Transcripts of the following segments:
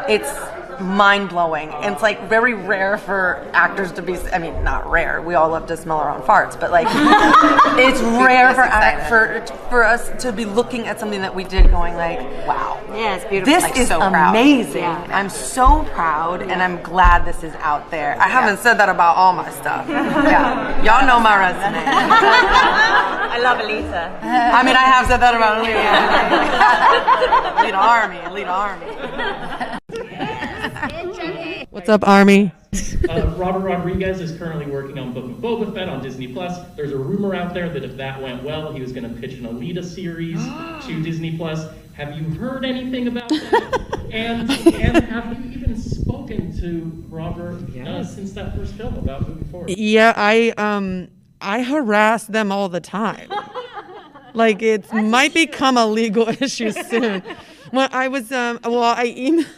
it's mind-blowing. And it's like very rare for actors to be, I mean, not rare, we all love to smell our own farts, but like it's rare for us to be looking at something that we did going like, wow, yeah, it's beautiful. this like, is so amazing. Yeah. I'm so proud, and I'm glad this is out there. I haven't said that about all my stuff. Yeah, y'all know my resume. I love Alita. I mean, I have said that about Alita. Alita Army. What's up, Army? Robert Rodriguez is currently working on Book of Boba Fett on Disney+. There's a rumor out there that if that went well, he was going to pitch an Alita series to Disney+. Have you heard anything about that? and have you even spoken to Robert since that first film about moving forward? Yeah, I harass them all the time. Like it might become a legal issue soon. When I was, I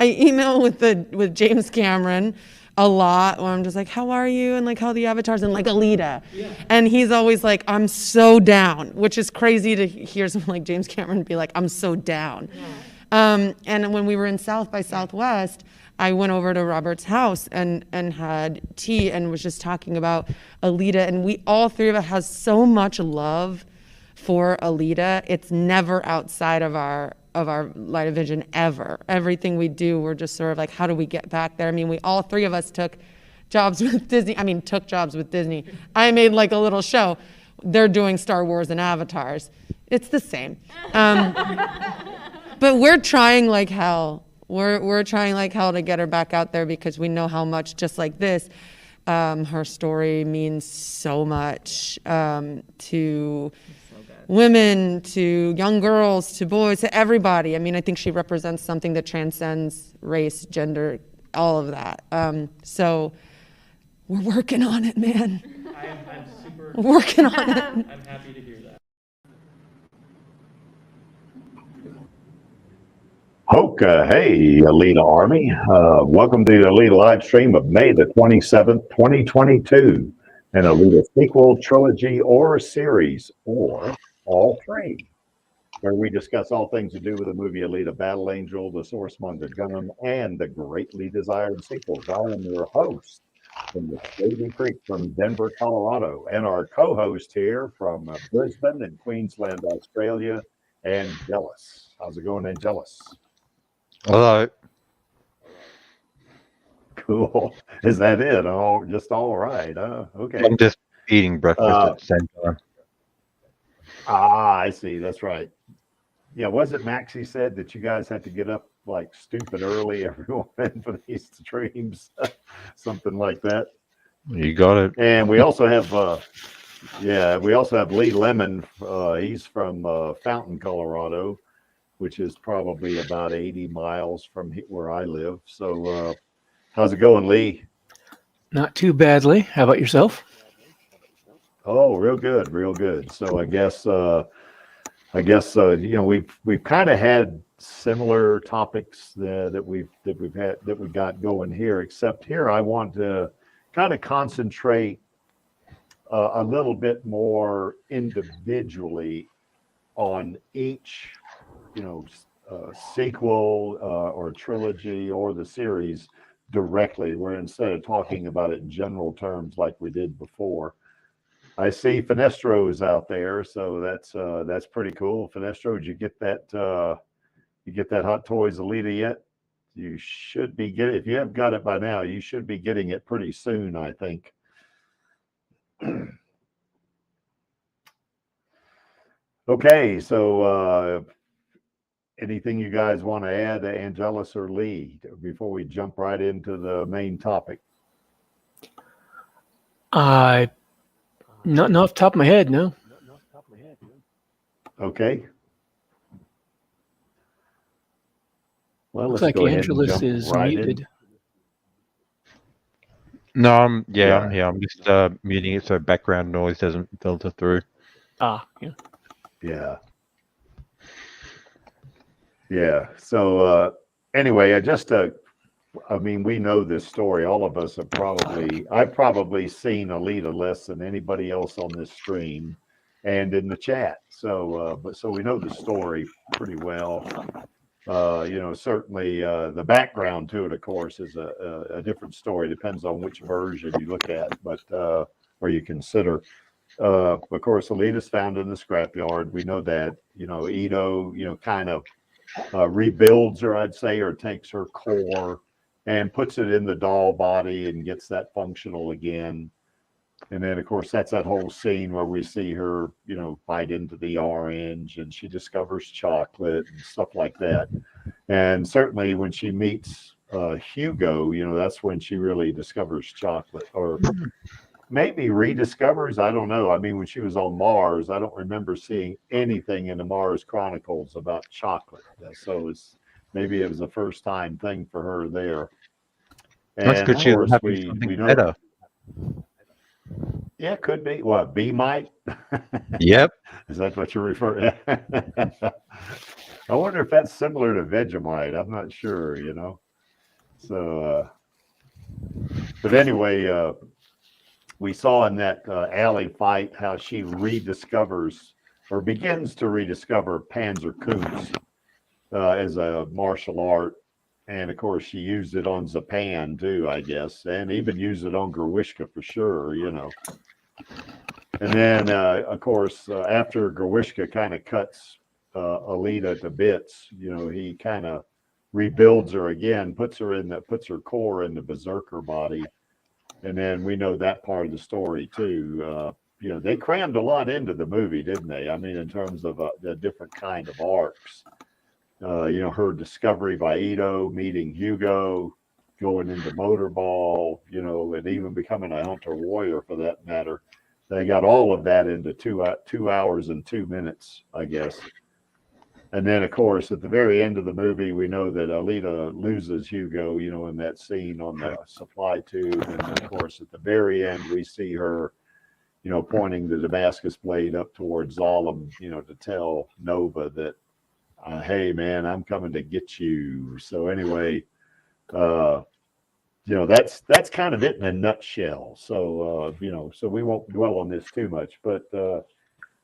email with James Cameron a lot where I'm just like, how are you? And like, how are the avatars? And like Alita. Yeah. And he's always like, I'm so down, which is crazy to hear someone like James Cameron be like, I'm so down. Yeah. And when we were in South by Southwest, I went over to Robert's house and had tea and was just talking about Alita. And we, all three of us, has so much love for Alita. It's never outside of our line of vision ever. Everything we do, we're just sort of like, how do we get back there? I mean, all three of us took jobs with Disney. I made like a little show. They're doing Star Wars and Avatars. It's the same. But we're trying like hell. We're trying like hell to get her back out there because we know how much, just like this, her story means so much to women, to young girls, to boys, to everybody. I mean, I think she represents something that transcends race, gender, all of that. So we're working on it, man. I'm super working on it. I'm happy to hear that. Hey, Alita Army. Welcome to the Alita Livestream of May the 27th, 2022. An Alita sequel, trilogy, or series, or all three, where we discuss all things to do with the movie Alita Battle Angel, The Source Monger Gun, and the greatly desired sequels. I am your host from the Shady Creek from Denver, Colorado, and our co-host here from Brisbane and Queensland, Australia, Angelus. How's it going, Angelus? Hello. Cool. Is that it? Oh, just all right. Okay. I'm just eating breakfast at the same time. I see. That's right. Yeah, was it Maxie said that you guys had to get up like stupid early every morning for these streams? Something like that. You got it. And we also have Lee Lemon. He's from Fountain, Colorado, which is probably about 80 miles from where I live. So how's it going, Lee? Not too badly. How about yourself? Oh, real good, real good. So I guess you know, we've kind of had similar topics that we got going here, except here I want to kind of concentrate a little bit more individually on each, you know, sequel or trilogy or the series directly, where instead of talking about it in general terms like we did before. I see Finestro's out there, so that's pretty cool. Finestro, did you get that Hot Toys Alita yet? You should be getting, if you haven't got it by now, you should be getting it pretty soon, I think. Okay, so anything you guys want to add, Angelus or Lee, before we jump right into the main topic? Not off the top of my head, no. Okay. Well, Looks let's like go ahead Angelus and jump is right muted. No, I'm here. I'm just muting it so background noise doesn't filter through. Yeah. Yeah. So anyway, I mean, we know this story. All of us have I've probably seen Alita less than anybody else on this stream and in the chat. So, so we know the story pretty well. Certainly the background to it, of course, is a different story. Depends on which version you look at, but or you consider. Of course, Alita's found in the scrapyard. We know that. Ito, kind of rebuilds her, I'd say, or takes her core and puts it in the doll body and gets that functional again. And then, of course, that's that whole scene where we see her, bite into the orange and she discovers chocolate and stuff like that. And certainly when she meets Hugo, that's when she really discovers chocolate, or maybe rediscovers. I don't know. I mean, when she was on Mars, I don't remember seeing anything in the Mars Chronicles about chocolate. So maybe it was a first time thing for her there. That's And good. of She's course, having we something know. better. Yeah, could be. What, B might? Yep. Is that what you're referring? I wonder if that's similar to Vegemite. I'm not sure. So, but anyway, we saw in that alley fight how she rediscovers or begins to rediscover Panzer Kunz as a martial art. And of course, she used it on Zapan too, I guess, and even used it on Grewishka for sure, And then, of course, after Grewishka kind of cuts Alita to bits, he kind of rebuilds her again, puts her core in the berserker body. And then we know that part of the story too. They crammed a lot into the movie, didn't they? I mean, in terms of the different kind of arcs. Her discovery by Ito, meeting Hugo, going into Motorball, and even becoming a hunter warrior for that matter. They got all of that into 2 hours and 2 minutes, I guess. And then, of course, at the very end of the movie, we know that Alita loses Hugo, in that scene on the supply tube. And of course, at the very end, we see her, pointing the Damascus blade up towards Zalem, to tell Nova that, hey, man, I'm coming to get you. So anyway, that's kind of it in a nutshell. So, so we won't dwell on this too much. But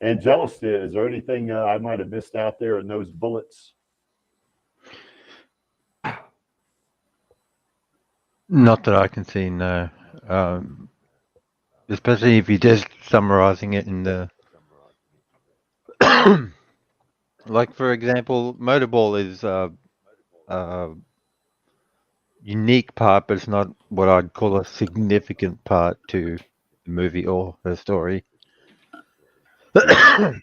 Angelus, is there anything I might have missed out there in those bullets? Not that I can see, no. Especially if you're just summarizing it in the... Like, for example, Motorball is a unique part, but it's not what I'd call a significant part to the movie or the story. What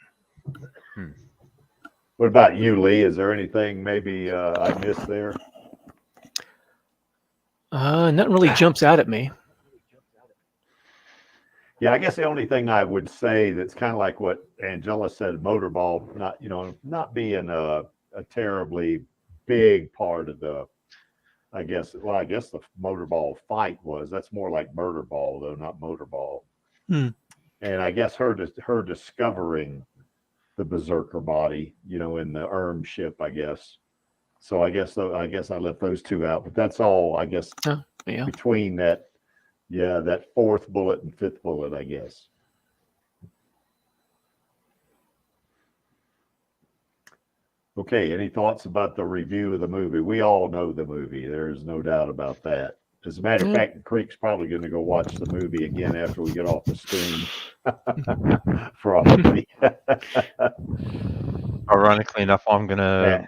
about you, Lee? Is there anything maybe I missed there? Nothing really jumps out at me. Yeah, I guess the only thing I would say that's kind of like what Angela said, Motorball, not being a terribly big part of the, I guess the Motorball fight was. That's more like Murderball, though, not Motorball. And I guess her discovering the Berserker body, in the ship, I guess. So I guess I left those two out, but that's all, I guess, between that. Yeah, that fourth bullet and fifth bullet, I guess. Okay, any thoughts about the review of the movie? We all know the movie. There's no doubt about that. As a matter of fact, Creek's probably going to go watch the movie again after we get off the stream. Probably. Ironically enough, I'm going to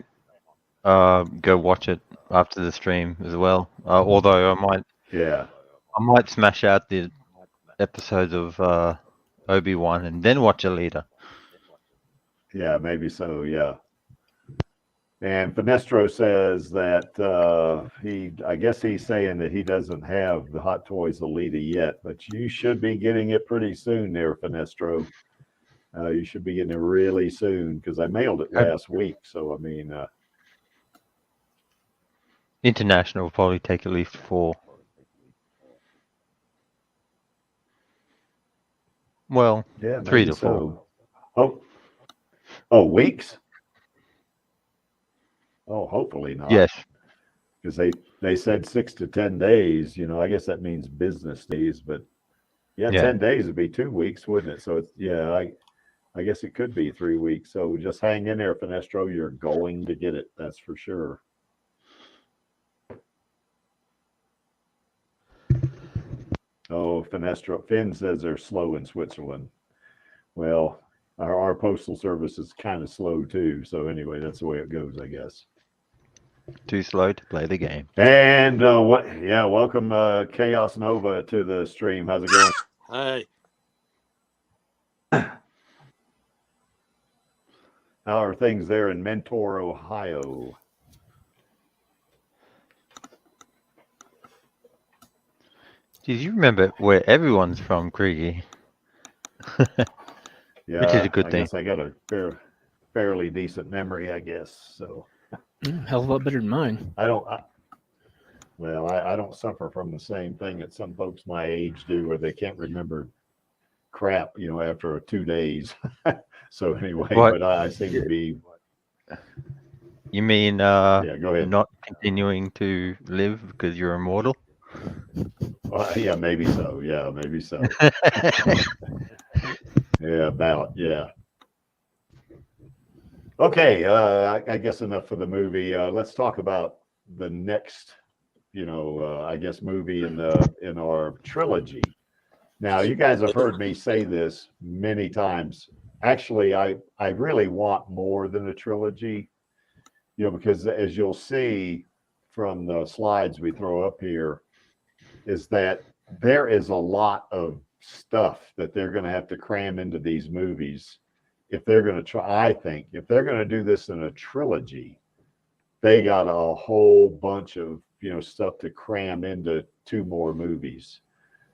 go watch it after the stream as well. Although I might smash out the episodes of Obi-Wan and then watch Alita. Yeah, maybe so, yeah. And Finestro says that I guess he's saying that he doesn't have the Hot Toys Alita yet, but you should be getting it pretty soon there, Finestro. You should be getting it really soon because I mailed it last week. So, I mean... International will probably take at least 4. Well, yeah, 3 to 4. So. Oh, weeks? Oh, hopefully not. Yes. Because they said 6 to 10 days. I guess that means business days. But 10 days would be 2 weeks, wouldn't it? So it's I I guess it could be 3 weeks. So just hang in there, Finestro. You're going to get it. That's for sure. Oh, Finestro. Finn says they're slow in Switzerland. Well, our postal service is kind of slow too. So anyway, that's the way it goes, I guess. Too slow to play the game. And welcome Chaos Nova to the stream. How's it going? Hi. How are things there in Mentor, Ohio? Did you remember where everyone's from, Kriegy? Yeah, which is a good I thing. guess I got a fairly decent memory, I guess. So Hell of a lot better than mine. I don't suffer from the same thing that some folks my age do, where they can't remember crap, after 2 days. So anyway, What? but I seem to be. You mean Go ahead. not continuing to live because you're immortal? Yeah, maybe so. Yeah, maybe so. Yeah. Okay, I guess enough for the movie. Let's talk about the next, I guess movie in our trilogy. Now, you guys have heard me say this many times. Actually, I really want more than a trilogy, because as you'll see from the slides we throw up here, is that there is a lot of stuff that they're going to have to cram into these movies if they're going to try. I think if they're going to do this in a trilogy, they got a whole bunch of stuff to cram into 2 more movies,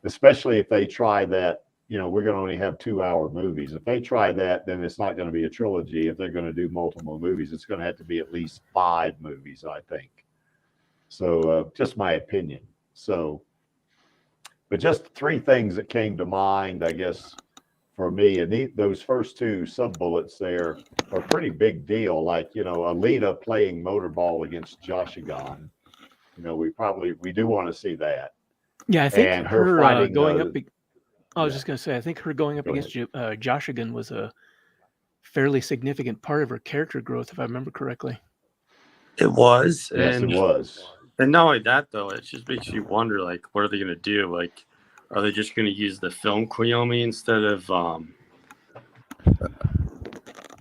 especially if they try that. We're going to only have 2-hour movies. If they try that, then it's not going to be a trilogy. If they're going to do multiple movies, it's going to have to be at least 5 movies, I think. So just my opinion. So, but just 3 things that came to mind, I guess, for me. And those first 2 sub-bullets there are a pretty big deal. Like, Alita playing motorball against Joshigan. We do want to see that. Yeah, I think And her fighting, going up. I was yeah. just going to say, I think her going up Go against Joshigan was a fairly significant part of her character growth, if I remember correctly. It was. Yes, it was. And not only that, though, it just makes you wonder, like, what are they going to do? Like, are they just going to use the film Koyomi instead of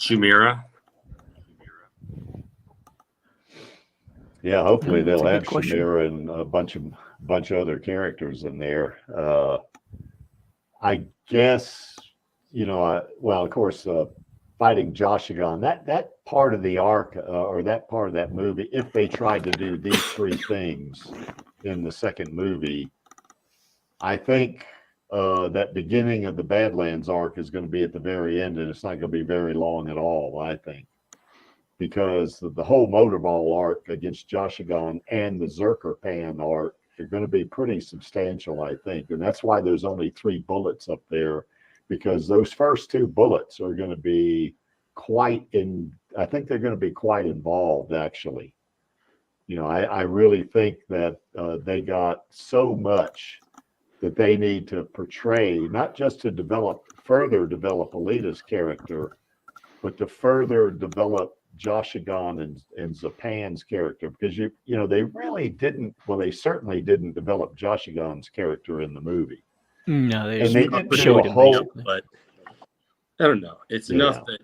Chimera? Yeah, hopefully That's they'll a have good question. Chimera and a bunch of other characters in there. I guess, of course, fighting Joshigan, that part of the arc or that part of that movie, if they tried to do these 3 things in the second movie, I think that beginning of the Badlands arc is going to be at the very end, and it's not going to be very long at all, I think, because the whole motorball arc against Joshigan and the Zerker Pan arc are going to be pretty substantial, I think. And that's why there's only 3 bullets up there, because those first 2 bullets are going to be I think they're going to be quite involved, actually. I really think that they got so much that they need to portray, not just to further develop Alita's character, but to further develop Joshigan and Zapan's character, because they really didn't. Well, they certainly didn't develop Joshigan's character in the movie. No, they didn't showed do a him, whole. basically. But I don't know. It's enough that,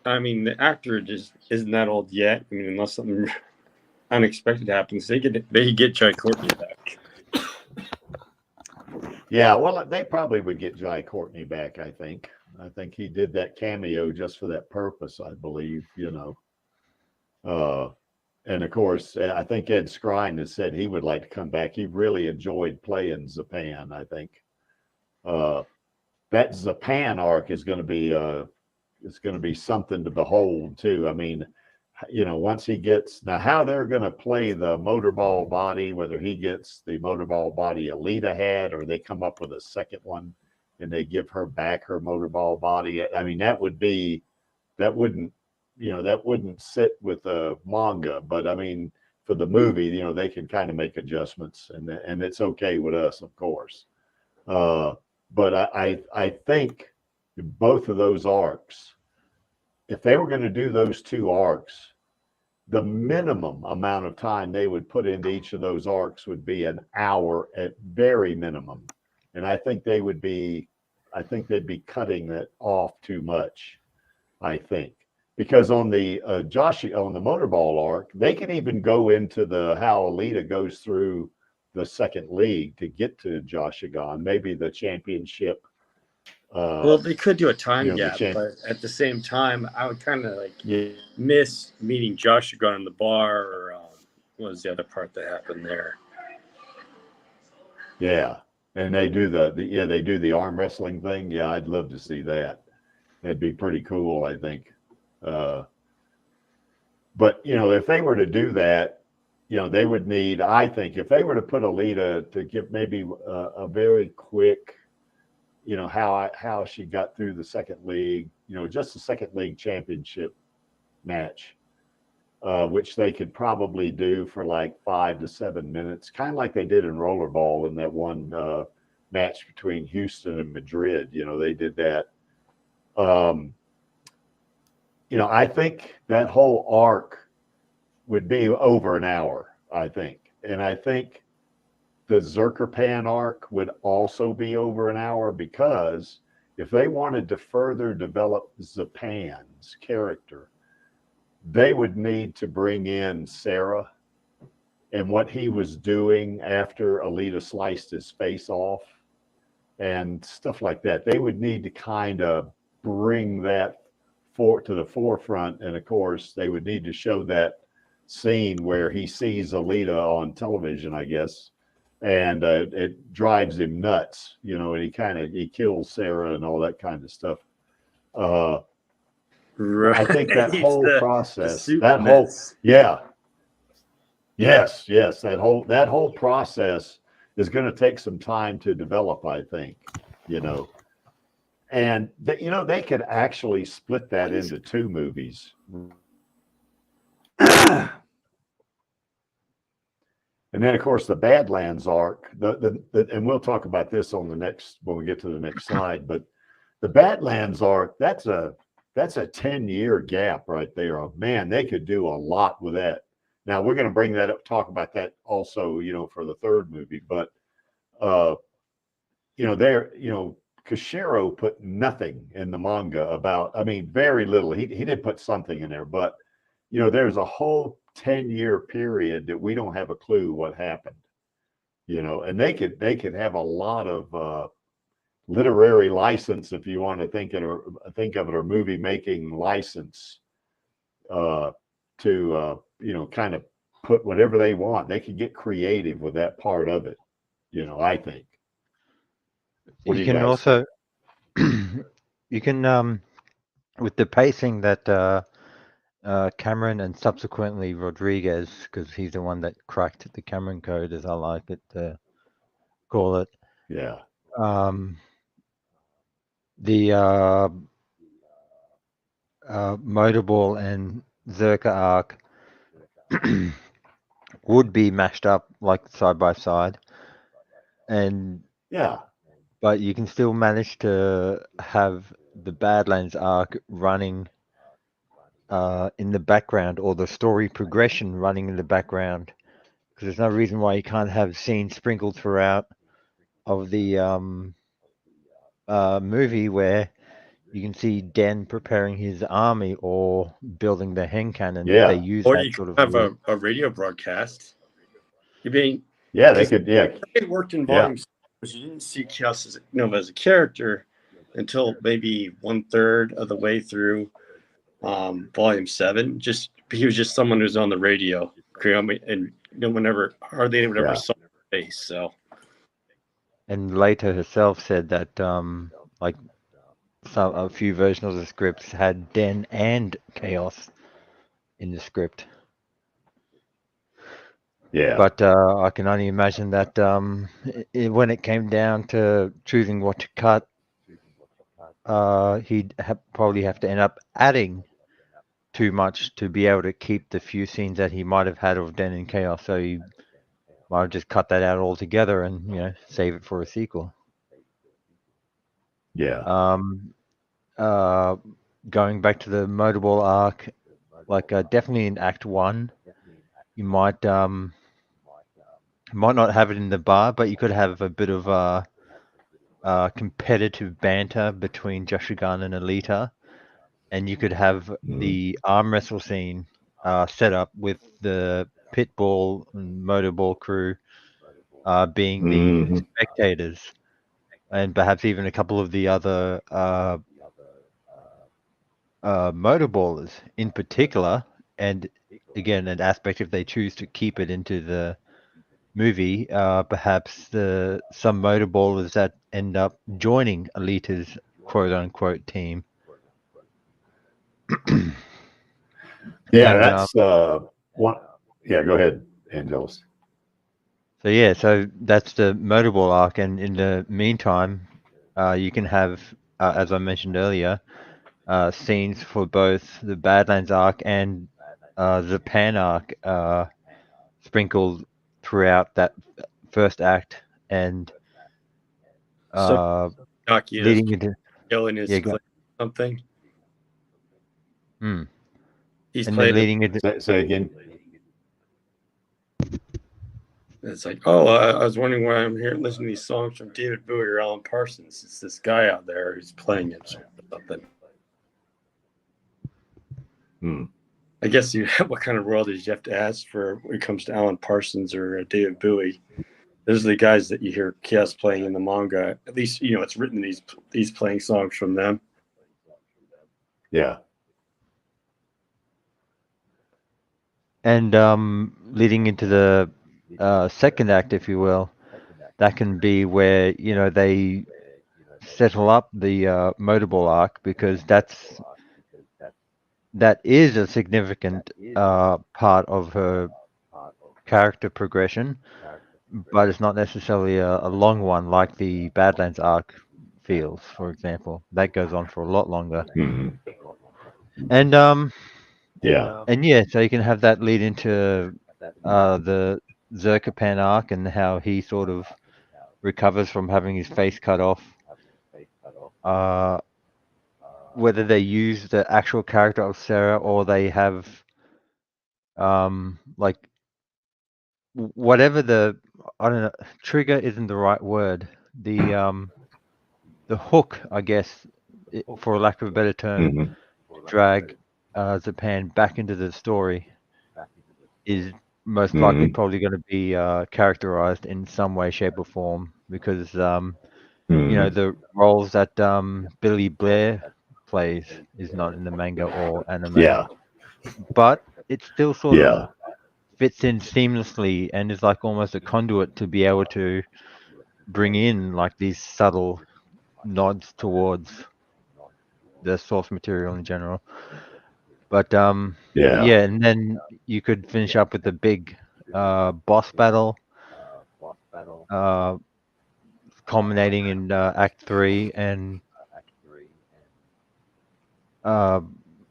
the actor just isn't that old yet. Unless something unexpected happens, they get Jai Courtney back. Yeah, well, they probably would get Jai Courtney back, I think. I think he did that cameo just for that purpose, I believe, and of course, I think Ed Skrein has said he would like to come back. He really enjoyed playing Zapan, I think. That Zapan arc is going to be something to behold too. Once he gets, now how they're going to play the motorball body, whether he gets the motorball body Alita had, or they come up with a second one and they give her back her motorball body. That wouldn't sit with the manga, but for the movie, they can kind of make adjustments, and it's okay with us, of course. But I think both of those arcs, if they were going to do those 2 arcs, the minimum amount of time they would put into each of those arcs would be an hour at very minimum. And I think they'd be cutting that off too much, I think. Because on the on the Motorball arc, they can even go into how Alita goes through the second league to get to Joshigan, maybe the championship. Well, they could do a time gap, but at the same time, I would kind of miss meeting Joshigan in the bar, or what was the other part that happened there? Yeah, and they do they do the arm wrestling thing. Yeah, I'd love to see that. That'd be pretty cool, I think. But if they were to do that, they would need, I think, if they were to put Alita to give maybe a very quick, how she got through the second league, just the second league championship match, which they could probably do for like 5 to 7 minutes, kind of like they did in Rollerball in that one match between Houston and Madrid. They did that. I think that whole arc would be over an hour, I think. And I think the Zerkerpan arc would also be over an hour, because if they wanted to further develop Zapan's character, they would need to bring in Sarah and what he was doing after Alita sliced his face off and stuff like that. They would need to kind of bring that to the forefront. And of course, they would need to show that scene where he sees Alita on television, I guess, and it drives him nuts, and he kills Sarah and all that kind of stuff. Right. I think that whole process, that whole process is going to take some time to develop, I think, and they could actually split that into 2 movies. And then, of course, the Badlands arc, and we'll talk about this when we get to the next slide. But the Badlands arc, that's a 10-year gap right there. Oh, man, they could do a lot with that. Now we're going to bring that up, talk about that also, for the third movie. But Koshiro put nothing in the manga about. I mean, very little. He did put something in there, but there's a whole 10-year period that we don't have a clue what happened, and they could have a lot of literary license, if you want to think of it, or movie making license, to kind of put whatever they want. They could get creative with that part of it, I think. You can also with the pacing that Cameron and subsequently Rodriguez, because he's the one that cracked the Cameron code, as I like it to call it. Yeah. The Motorball and Zerka arc would be mashed up like side by side, and but you can still manage to have the Badlands arc running in the background, or the story progression running in the background, because there's no reason why you can't have scenes sprinkled throughout of the movie where you can see Den preparing his army or building the hen cannon. Yeah. They use or that you sort could of have a radio broadcast. You mean? Yeah, they could. Yeah, it worked in volume. You didn't see Chaos as a character until maybe 1/3 of the way through volume 7. He was just someone who's on the radio, and no one ever saw his face. So, and later herself said that a few versions of the scripts had Den and Chaos in the script. Yeah. But I can only imagine that when it came down to choosing what to cut, he'd probably have to end up adding too much to be able to keep the few scenes that he might have had of Den and Chaos. So he might have just cut that out altogether and save it for a sequel. Yeah. going back to the motorball arc, like definitely in Act 1, you might not have it in the bar, but you could have a bit of competitive banter between Jashigan and Alita, and you could have the arm wrestle scene set up with the pitball and motorball crew being the spectators, and perhaps even a couple of the other motorballers in particular, and again, an aspect if they choose to keep it into the movie, perhaps some motorballers that end up joining Alita's quote-unquote team. Yeah, And, that's one. Yeah, go ahead, Angelos. So that's the motorball arc, and in the meantime, you can have, as I mentioned earlier, scenes for both the Badlands arc and the Pan arc sprinkled throughout that first act, and So leading into killing his something. He's and playing. then leading into say again. It's like, oh, I was wondering why I'm here listening to these songs from David Bowie or Alan Parsons. It's this guy out there who's playing it or something. I guess what kind of royalties you have to ask for when it comes to Alan Parsons or David Bowie. Those are the guys that you hear Chaos playing in the manga. At least, it's written these playing songs from them. Yeah. And leading into the second act, if you will, that can be where they settle up the motorball arc, because that is a significant part of her character progression, but it's not necessarily a long one like the Badlands arc feels, for example. That goes on for a lot longer. And so you can have that lead into the Zerkapan arc and how he sort of recovers from having his face cut off. Whether they use the actual character of Sarah or they have like whatever I don't know, trigger isn't the right word. The hook, I guess, for lack of a better term, to drag Zapan back into the story is most likely probably going to be characterized in some way, shape, or form, because the roles that Billy Blair plays is not in the manga or anime. Yeah. But it still sort of fits in seamlessly and is like almost a conduit to be able to bring in like these subtle nods towards the source material in general. But and then you could finish up with the big boss battle, culminating in Act 3, and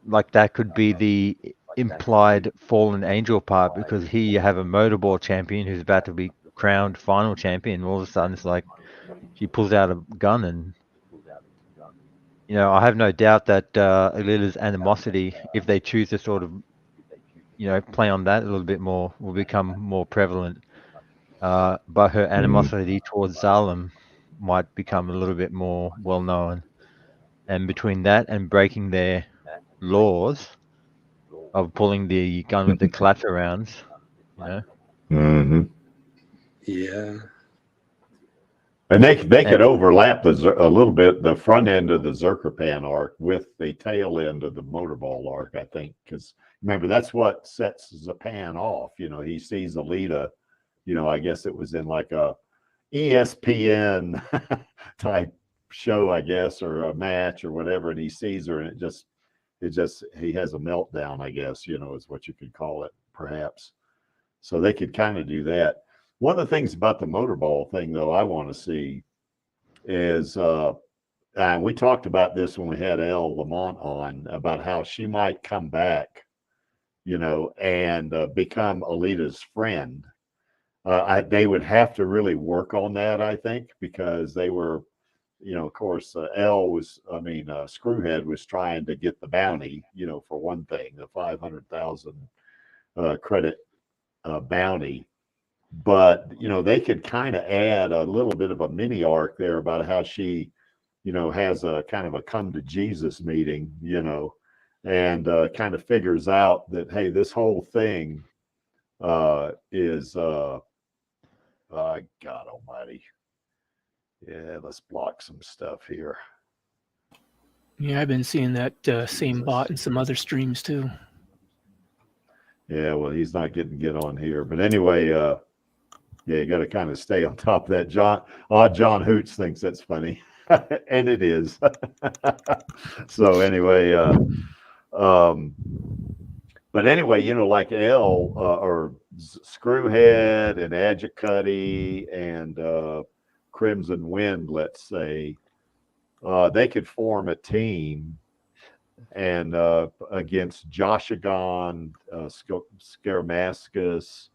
like that could be the implied fallen angel part, because here you have a motorball champion who's about to be crowned final champion. All of a sudden, it's like she pulls out a gun, and I have no doubt that Alita's animosity, if they choose to sort of play on that a little bit more, will become more prevalent. But her animosity towards Zalem might become a little bit more well known, and between that and breaking their laws of pulling the gun with the collateral rounds, Yeah. And they could overlap a little bit the front end of the Zerkapan arc with the tail end of the motorball arc, I think, because remember that's what sets Zapan off. He sees Alita. I guess it was in like a ESPN type show, I guess, or a match or whatever, and he sees her, and it just he has a meltdown, I guess, is what you could call it, perhaps. So they could kind of do that. One of the things about the motorball thing, though, I want to see is, and we talked about this when we had Elle Lamont on, about how she might come back, and become Alita's friend. They would have to really work on that, I think, because they were of course, Screwhead was trying to get the bounty, for one thing, the 500,000 credit bounty. But, they could kind of add a little bit of a mini arc there about how she, has a kind of a come to Jesus meeting, and kind of figures out that, hey, this whole thing is, God almighty. Yeah, let's block some stuff here. Yeah, I've been seeing that same bot in some other streams too. Yeah, well, he's not getting get on here. But anyway, yeah, you got to kind of stay on top of that. John Hoots thinks that's funny, and it is. So anyway, but anyway, like L or Screwhead and Adjicutty and Crimson Wind, let's say, they could form a team and against Joshagon, Scaramascus,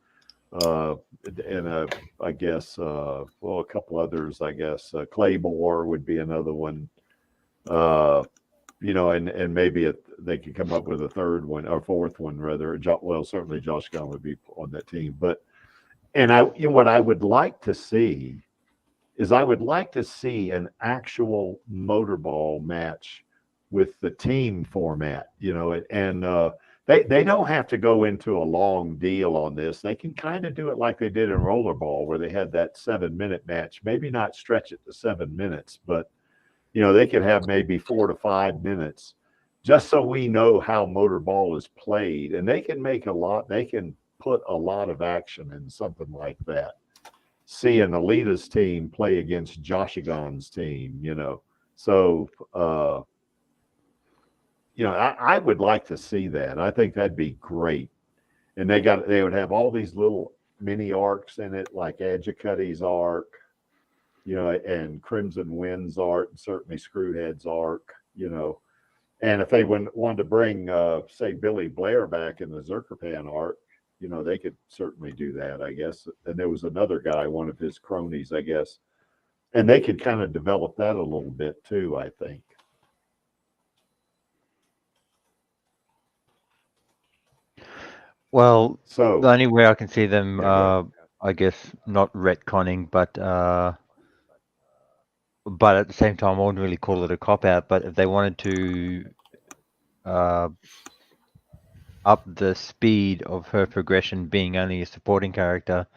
and I guess, a couple others, I guess. Claymore would be another one. And maybe they could come up with a third one or fourth one rather. Well, certainly Joshagon would be on that team. But what I would like to see is an actual motorball match with the team format, and they don't have to go into a long deal on this. They can kind of do it like they did in rollerball, where they had that 7-minute match. Maybe not stretch it to 7 minutes, but they could have maybe 4 to 5 minutes, just so we know how motorball is played, and they can put a lot of action in something like that. Seeing Alita's team play against Joshagon's team, so I would like to see that. I think that'd be great. And they would have all these little mini arcs in it, like Adjicutty's arc, and Crimson Wind's arc, and certainly Screwhead's arc, And if they wanted to bring, say, Billy Blair back in the Zerkerpan arc, they could certainly do that, I guess. And there was another guy, one of his cronies, I guess. And they could kind of develop that a little bit too, I think. Well, so the only way I can see them, I guess, not retconning, but at the same time, I wouldn't really call it a cop-out. But if they wanted to up the speed of her progression, being only a supporting character,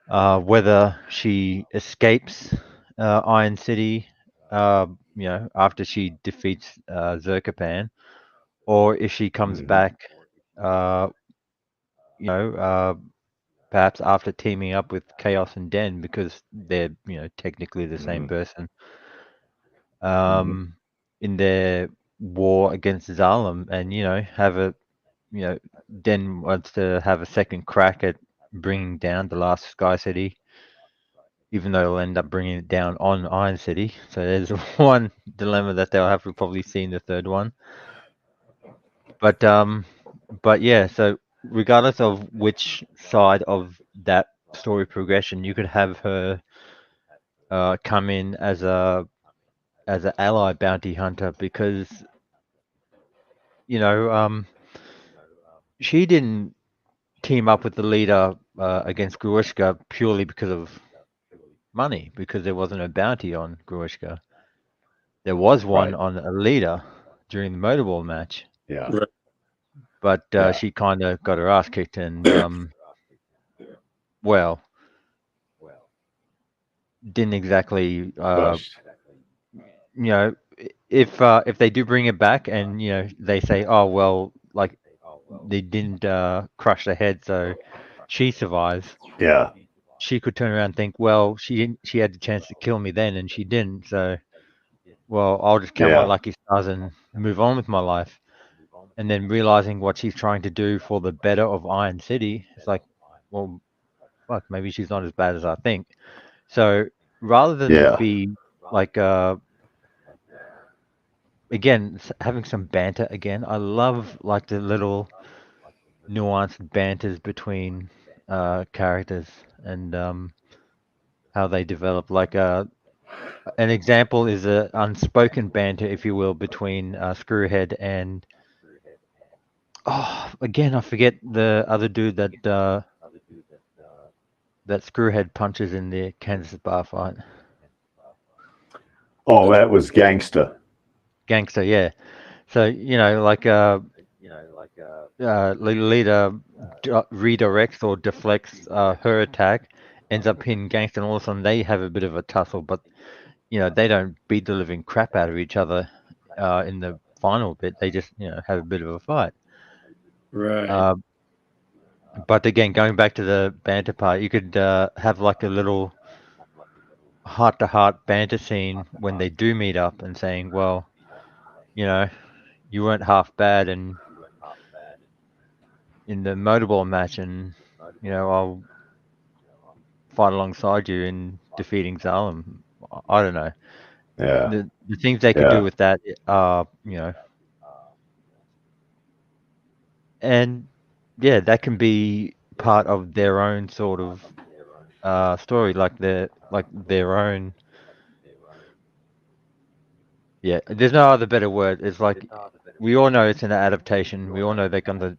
whether she escapes Iron City, after she defeats Zerkapan, or if she comes back, perhaps after teaming up with Chaos and Den, because they're technically the same person, in their war against Zalem, and have a Den wants to have a second crack at bringing down the last Sky City, even though they'll end up bringing it down on Iron City. So there's one dilemma that they'll have to probably see in the third one. But yeah, so regardless of which side of that story progression, you could have her come in as an ally bounty hunter, because she didn't team up with the leader against Gruishka purely because of money, because there wasn't a bounty on Gruishka. There was one on Alita during the motorball match. Yeah. But she kind of got her ass kicked, and didn't exactly if they do bring it back and they say, oh well, like they didn't crush the head, so she survives. Yeah. She could turn around and think, well, she had the chance to kill me then, and she didn't. So, well, I'll just count my lucky stars and move on with my life. And then realizing what she's trying to do for the better of Iron City, it's like, well, fuck, maybe she's not as bad as I think. So rather than be like, again, having some banter again, I love like the little nuanced banters between characters and how they develop. Like an example is an unspoken banter, if you will, between Screwhead and again I forget the other dude that that Screwhead punches in the Kansas bar fight. Oh, that was Gangsta. Gangster, yeah. So like Lita redirects or deflects her attack, ends up hitting Gangster, and all of a sudden they have a bit of a tussle, but they don't beat the living crap out of each other in the final bit. They just have a bit of a fight. Right. But again, going back to the banter part, you could have like a little heart-to-heart banter scene when they do meet up and saying, well, you weren't half bad and in the motorball match, and I'll fight alongside you in defeating Zalem. I don't know. Yeah. The things they could do with that are, and yeah, that can be part of their own sort of story, like their own. Yeah, there's no other better word. It's like we all know it's an adaptation. We all know they're gonna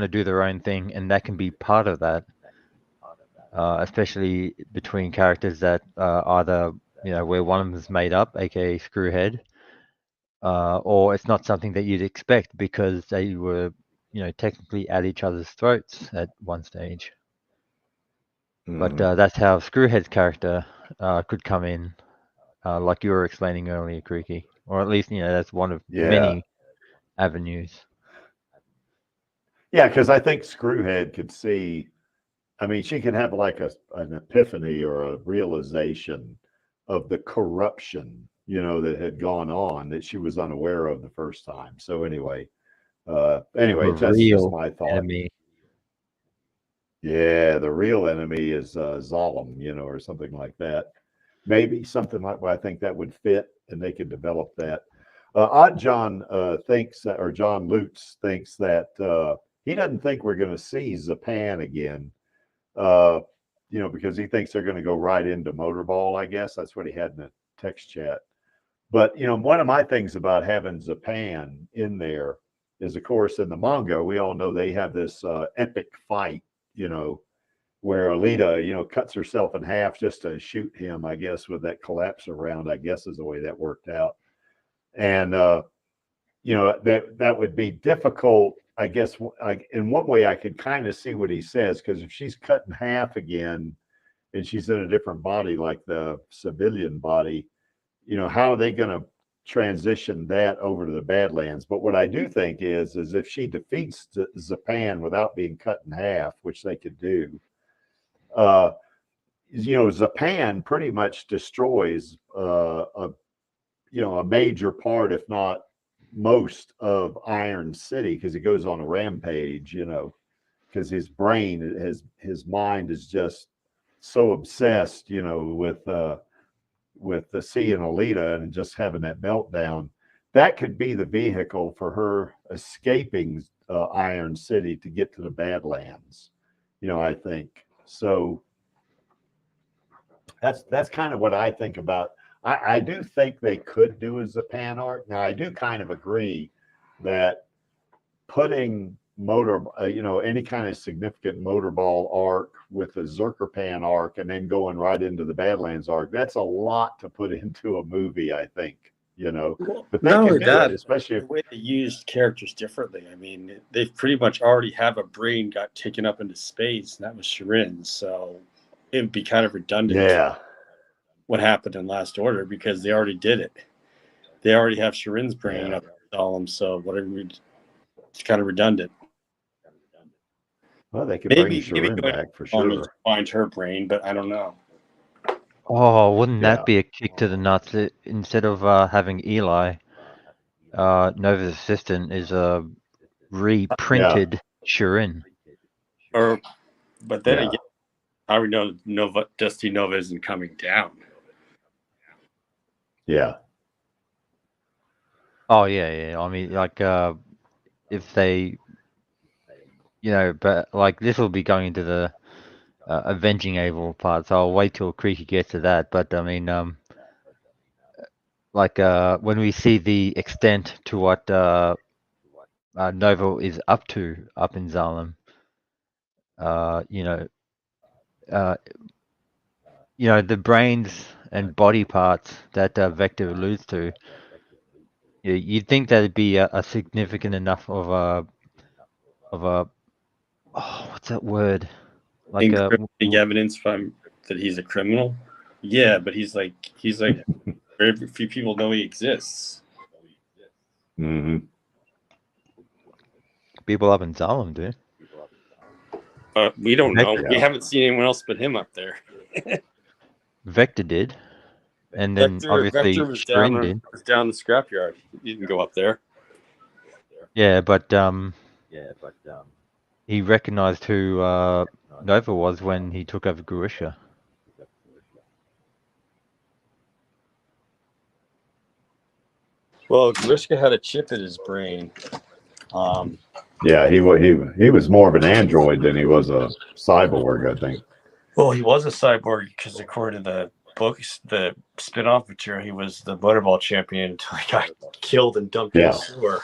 do their own thing, and that can be part of that. Especially between characters that either where one of them is made up, aka Screwhead, or it's not something that you'd expect because they were technically at each other's throats at one stage. But that's how Screwhead's character could come in, like you were explaining earlier, Creaky, or at least that's one of many avenues. Yeah, because I think Screwhead could see. I mean, she could have like an epiphany or a realization of the corruption, that had gone on that she was unaware of the first time. So anyway, that's just my thought. Enemy. Yeah, the real enemy is Zalem, or something like that. Maybe something like I think that would fit, and they could develop that. Odd John thinks, or John Lutz thinks that he doesn't think we're going to see Zapan again. Because he thinks they're going to go right into Motorball, I guess. That's what he had in the text chat. But, one of my things about having Zapan in there is, of course, in the manga, we all know they have this epic fight, where Alita, cuts herself in half just to shoot him, I guess, with that collapse around, I guess is the way that worked out. And, that would be difficult. I guess in one way I could kind of see what he says, because if she's cut in half again and she's in a different body, like the civilian body, how are they going to transition that over to the Badlands? But what I do think is if she defeats Zapan without being cut in half, which they could do, Zapan pretty much destroys a major part, if not most, of Iron City, because he goes on a rampage, because his brain, his mind is just so obsessed, with the seeing Alita and just having that meltdown. That could be the vehicle for her escaping Iron City to get to the Badlands, I think. So that's kind of what I think about. I do think they could do a Zapan arc. Now, I do kind of agree that putting any kind of significant Motorball arc with a Zerkerpan arc and then going right into the Badlands arc, that's a lot to put into a movie, I think, But they can do it, especially the way they used characters differently. I mean, they pretty much already have a brain got taken up into space, and that was Shirin. So it would be kind of redundant. Yeah. What happened in Last Order, because they already did it. They already have Shirin's brain up in Solemn, so whatever, it's kind of redundant. Well, they could bring Shirin back for sure. Find her brain, but I don't know. Oh, wouldn't that be a kick to the nuts? Instead of having Eli, Nova's assistant is a reprinted Shirin. But then again, I would know Dusty Nova isn't coming down. Yeah. Oh yeah. I mean, like, if they, but like this will be going into the avenging Abel part, so I'll wait till Creaky gets to that. But I mean, like when we see the extent to what Nova is up to up in Zalem, uh, the brains and body parts that Vector alludes to. You'd think that'd be a significant enough of a what's that word? Like incriminating evidence from that he's a criminal. Yeah, but he's like very few people know he exists. Mm-hmm. People up in Zalem do. We don't know. Yeah. We haven't seen anyone else but him up there. Vector did, and then obviously Vector was Strin did. down the scrapyard. He didn't go up there. Yeah, but he recognized who Nova was when he took over Grisha. Well, Grishka had a chip in his brain. Yeah, he was more of an android than he was a cyborg, I think. Well, he was a cyborg because according to the books, the spin-off material, he was the Motorball champion until he got killed and dumped in the sewer.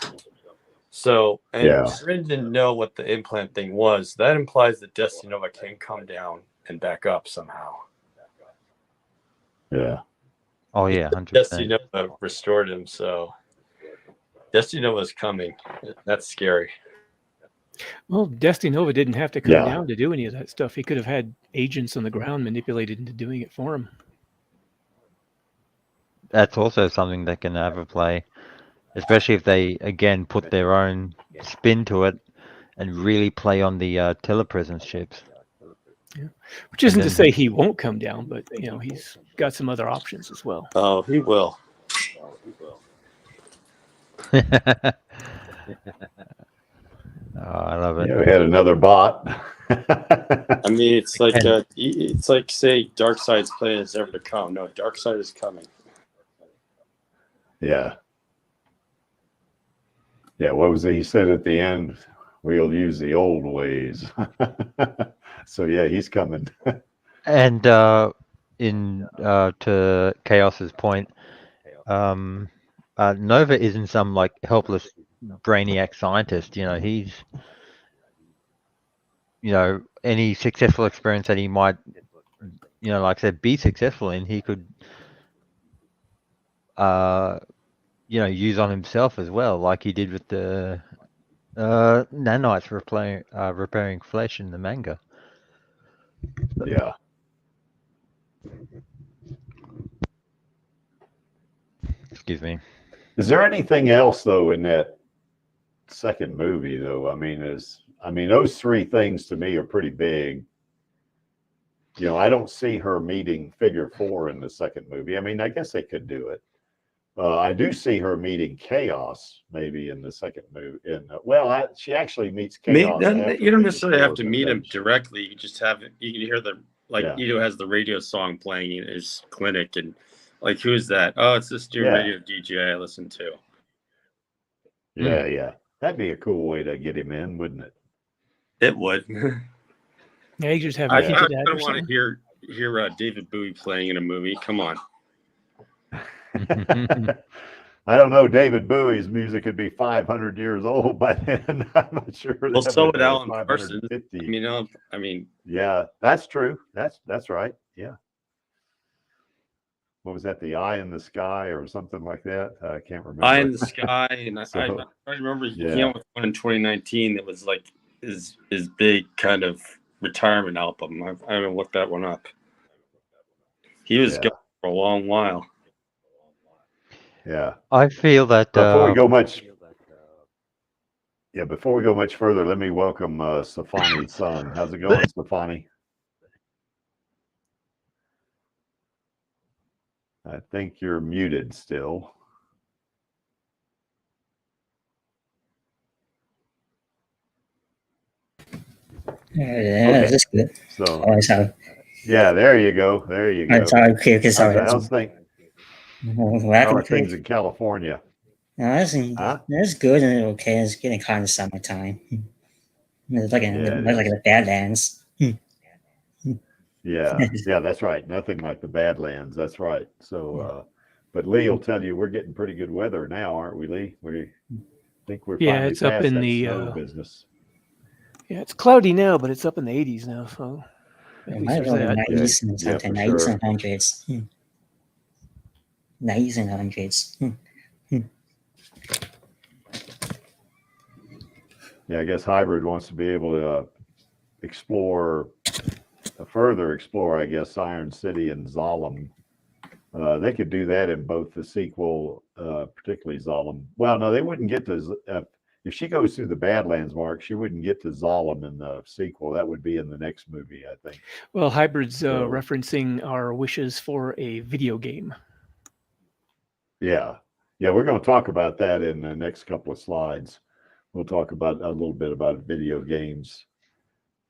So, Strin didn't know what the implant thing was. That implies that Destiny Nova can come down and back up somehow. Yeah. Oh yeah, 100%. Destiny Nova restored him, so Destiny Nova is coming. That's scary. Well, Destiny Nova didn't have to come down to do any of that stuff. He could have had agents on the ground manipulated into doing it for him. That's also something that can have a play, especially if they again put their own spin to it and really play on the telepresence chips. Yeah. Which isn't to say he won't come down, but he's got some other options as well. Oh, he will. I love it. Yeah, we had another bot. I mean, it's like say Darkseid's plan is ever to come. No, Darkseid is coming. Yeah. Yeah, what was it? He said at the end, we'll use the old ways. So yeah, he's coming. And to Chaos's point, Nova isn't some like helpless brainiac scientist. He's any successful experience that he might like I said be successful in, he could use on himself as well, like he did with the nanites repairing flesh in the manga. Yeah. Excuse me. Is there anything else though in that second movie though? I mean, those three things to me are pretty big. I don't see her meeting Figure 4 in the second movie. I mean, I guess they could do it. I do see her meeting Chaos maybe in the second movie. She actually meets Chaos. You don't necessarily have to meet him directly. You just have it. You can hear Ito has the radio song playing in his clinic, and like, who's that? Oh, it's this new radio DJ I listen to. Yeah, yeah, that'd be a cool way to get him in, wouldn't it? It would. Yeah, you just have. I don't want to hear David Bowie playing in a movie. Come on. I don't know. David Bowie's music could be 500 years old by then. I'm not sure. Well, so would Alan Parsons. I mean, yeah, that's true. That's right. Yeah. What was that? The Eye in the Sky or something like that? I can't remember. Eye in the Sky, and I remember he came out with one in 2019 that was like his big kind of retirement album. I haven't looked that one up. He was going for a long while. Yeah, I feel that before we go much further, let me welcome Stefani's son. How's it going, Stefani? I think you're muted still. Yeah, that's good. So, sorry. Yeah, there you go. There you go. Sorry, okay, sorry. How's things in California? No, that's good and okay. It's getting kind of summertime. It's like the Badlands. Yeah, that's right. Nothing like the Badlands. That's right. So, But Lee will tell you we're getting pretty good weather now, aren't we, Lee? We think we're Yeah, finally it's up past in that the snow business. yeah, it's cloudy now, but it's up in the 80s now, so at It least might there's go in that. the 90s and Yeah, something, for 90s sure. and 100s. 90s and 100s. Yeah, I guess Hybrid wants to be able to further explore, I guess, Iron City and Zalem. They could do that in both the sequel, particularly Zalem. Well, no, they wouldn't get to. If she goes through the Badlands, Mark, she wouldn't get to Zalem in the sequel. That would be in the next movie, I think. Well, Hybrid's referencing our wishes for a video game. Yeah. Yeah, we're going to talk about that in the next couple of slides. We'll talk about a little bit about video games.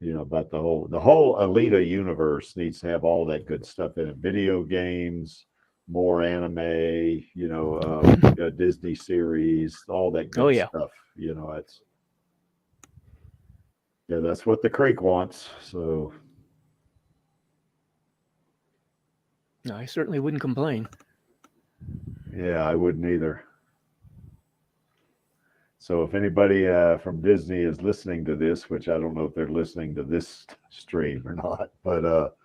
You know, about the whole Alita universe needs to have all that good stuff in it. Video games, more anime, Disney series, all that good stuff. You know, that's what the Creek wants. So No, I certainly wouldn't complain. Yeah, I wouldn't either. So if anybody from Disney is listening to this, which I don't know if they're listening to this stream or not, but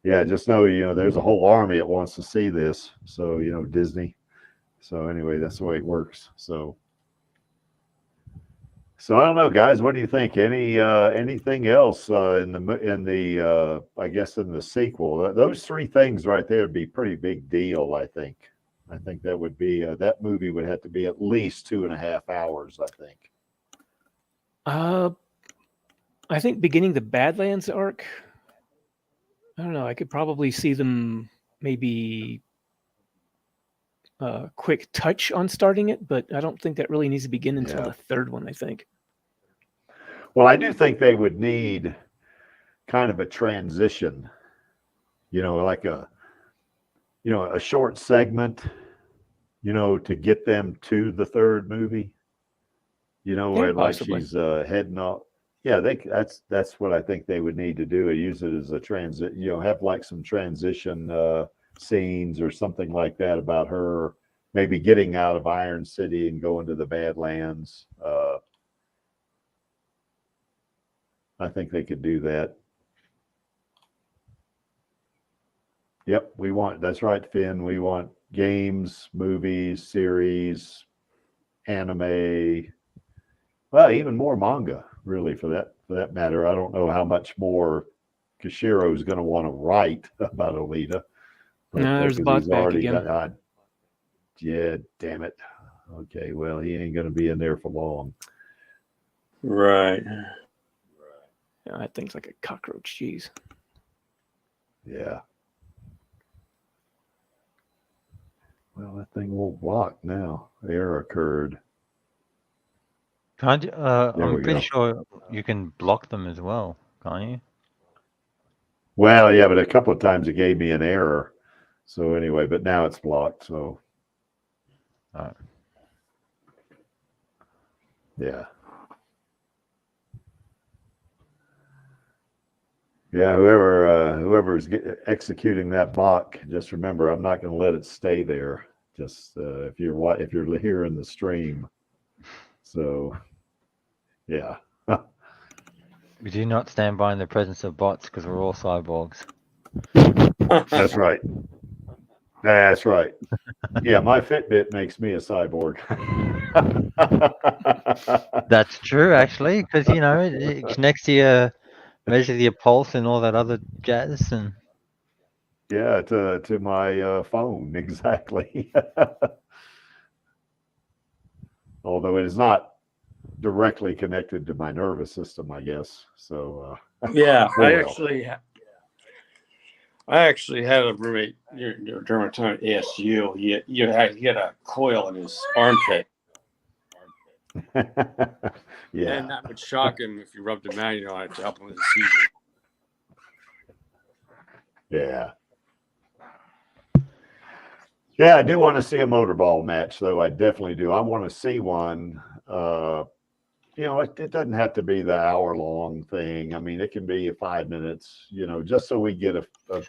yeah, just know, there's a whole army that wants to see this. So, Disney. So anyway, that's the way it works. So I don't know, guys. What do you think? Anything else in the I guess in the sequel? Those three things right there would be a pretty big deal, I think. I think that would be that movie would have to be at least 2.5 hours, I think. I think beginning the Badlands arc, I don't know, I could probably see them maybe quick touch on starting it, but I don't think that really needs to begin until the third one, I think. Well, I do think they would need kind of a transition, like a short segment, to get them to the third movie, where like she's heading off. Yeah, that's what I think they would need to do. Use it as a transit, have like some transition scenes or something like that about her maybe getting out of Iron City and going to the Badlands. I think they could do that. Yep, that's right, Finn. We want games, movies, series, anime, well, even more manga, really, for that matter. I don't know how much more Kishiro is going to want to write about Alita. No, there's the bots back again. Yeah, damn it. Okay, well, he ain't going to be in there for long. Right. Yeah, that thing's like a cockroach. Jeez. Yeah. Well, that thing won't block now. Error occurred. Can't you? I'm pretty sure you can block them as well, can't you? Well, yeah, but a couple of times it gave me an error. So anyway, but now it's blocked. So, all right. Yeah. Yeah, whoever's executing that bot, just remember, I'm not going to let it stay there. Just if you're here in the stream. So, yeah. We do not stand by in the presence of bots because we're all cyborgs. That's right. That's right. Yeah, my Fitbit makes me a cyborg. That's true, actually, because it connects to your measure your pulse and all that other jazz, and yeah, to my phone, exactly. Although it is not directly connected to my nervous system, I guess. So yeah, I actually had a roommate during my time at ASU. He had a coil in his armpit. Yeah, and that would shock him if you rubbed a manual on it to help him with his seizure. Yeah. Yeah, I do want to see a motorball match, though. I definitely do. I want to see one. It doesn't have to be the hour-long thing. I mean, it can be 5 minutes, just so we get a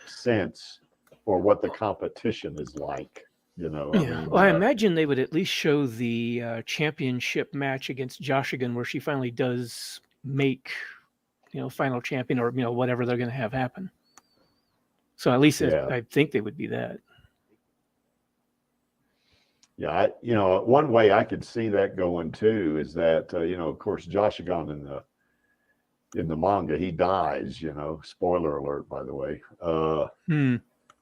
sense for what the competition is like. you know. Yeah. I mean, Well, I imagine they would at least show the championship match against Joshigan, where she finally does make, final champion, or whatever they're going to have happen. So at least I think they would be that. Yeah, one way I could see that going too is that of course, Joshigan in the manga, he dies. Spoiler alert, by the way.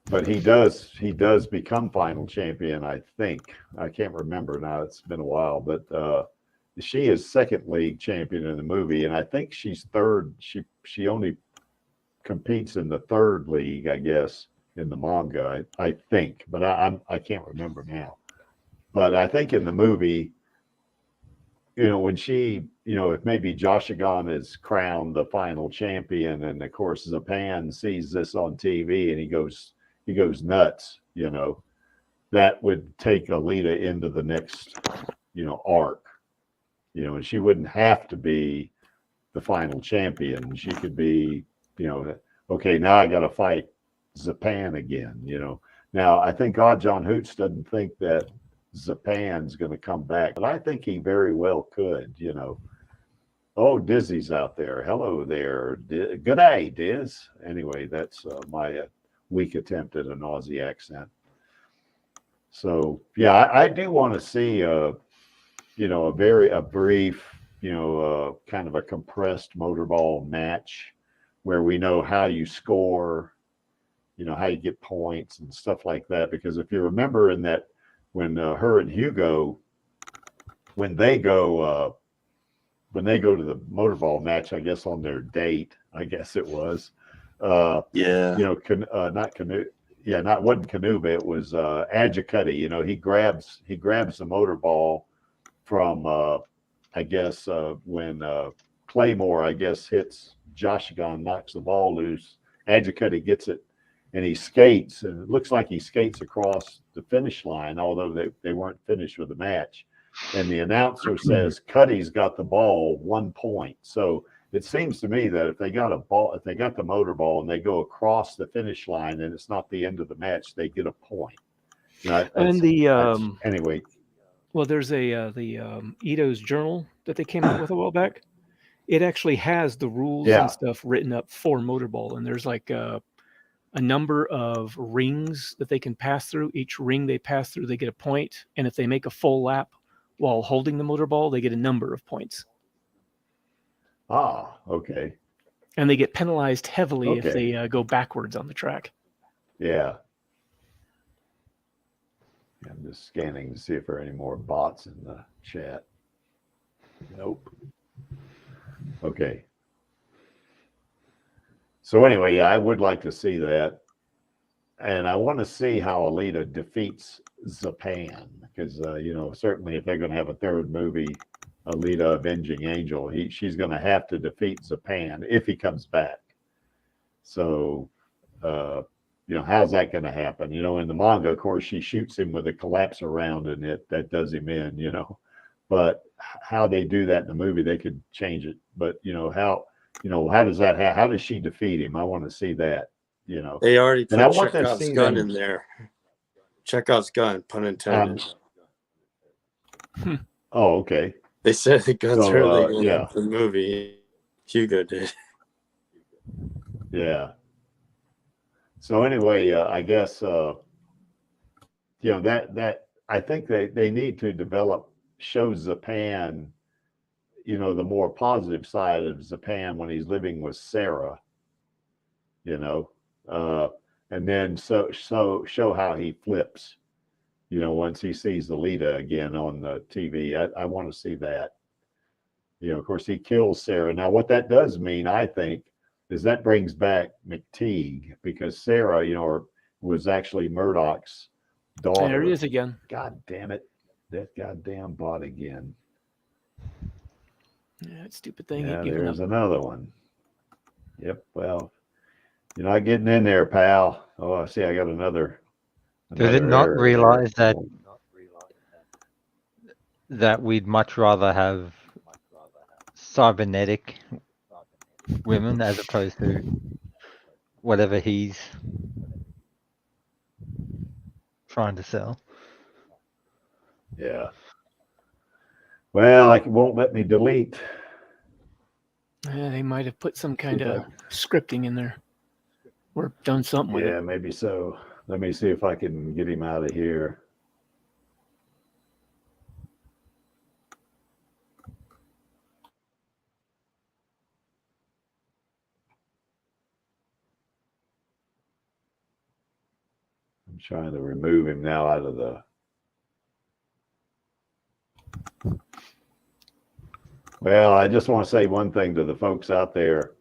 But he does become final champion. I think I can't remember now. It's been a while, but she is second league champion in the movie, and I think she's third. She only competes in the third league, I guess, in the manga. I think, but I can't remember now. But I think in the movie, when she, if maybe Joshigan is crowned the final champion, and of course Zapan sees this on TV and he goes nuts, that would take Alita into the next, arc, and she wouldn't have to be the final champion. She could be, okay, now I got to fight Zapan again, Now I think John Hoots doesn't think that Zapan's going to come back, but I think he very well could, Oh, Dizzy's out there. Hello there. Good day, Diz. Anyway, that's my weak attempt at an Aussie accent. So yeah, I do want to see a brief, kind of a compressed motorball match where we know how you score, how you get points and stuff like that. Because if you remember in that, when her and Hugo, when they go to the motorball match, I guess on their date, I guess it was, not Canoe. Yeah, wasn't Canoe, but it was Adjicutty. He grabs the motorball from I guess when Claymore, I guess, hits Joshigan, knocks the ball loose. Adjicutty gets it, and he skates, and it looks like he skates across the finish line, although they weren't finished with the match. And the announcer says Cuddy's got the ball, 1 point. So it seems to me that if they got the motor ball and they go across the finish line and it's not the end of the match, they get a point. Anyway. Well, there's the Ito's journal that they came out with a while back. It actually has the rules and stuff written up for motorball, and there's like a number of rings that they can pass through. Each ring they pass through, they get a point, and if they make a full lap while holding the motorball, they get a number of points. Ah, okay. And they get penalized heavily if they go backwards on the track. Yeah. I'm just scanning to see if there are any more bots in the chat. Nope. Okay. So anyway, I would like to see that. And I want to see how Alita defeats Zapan. Because, certainly if they're going to have a third movie, Alita Avenging Angel, she's going to have to defeat Zapan if he comes back. So, how's that going to happen? In the manga, of course, she shoots him with a collapse around and that does him in, But how they do that in the movie, they could change it. But, how does that happen? How does she defeat him? I want to see that, They already put Chekhov's gun in there. Chekhov's gun, pun intended. Oh, okay. They said the guns are illegal in the movie. Hugo did. Yeah. So anyway, I guess that I think they need to show Zapan, the more positive side of Zapan when he's living with Sarah, and then show how he flips, once he sees Alita again on the TV. I want to see that. Of course, he kills Sarah. Now, what that does mean, I think, is that brings back McTeague, because Sarah, was actually Murdoch's daughter. There he is again. God damn it. That goddamn bot again. Yeah, that stupid thing. Yeah, there's another one. Yep, well, you're not getting in there, pal. Oh, I see I got another. Did it not realize that we'd much rather have cybernetic women as opposed to whatever he's trying to sell? Yeah. Well, it won't let me delete. Yeah, they might have put some kind of scripting in there or done something with it. Yeah, maybe so. Let me see if I can get him out of here. I'm trying to remove him now out of the. Well, I just want to say one thing to the folks out there.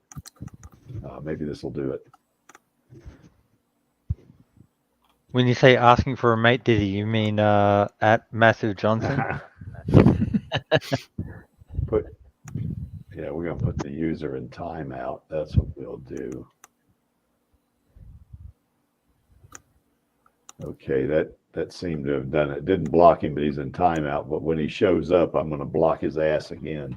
Maybe this will do it. When you say asking for a mate, Diddy, you mean at Massive Johnson? Yeah, we're gonna put the user in timeout. That's what we'll do. Okay, that seemed to have done it. Didn't block him, but he's in timeout. But when he shows up, I'm gonna block his ass again.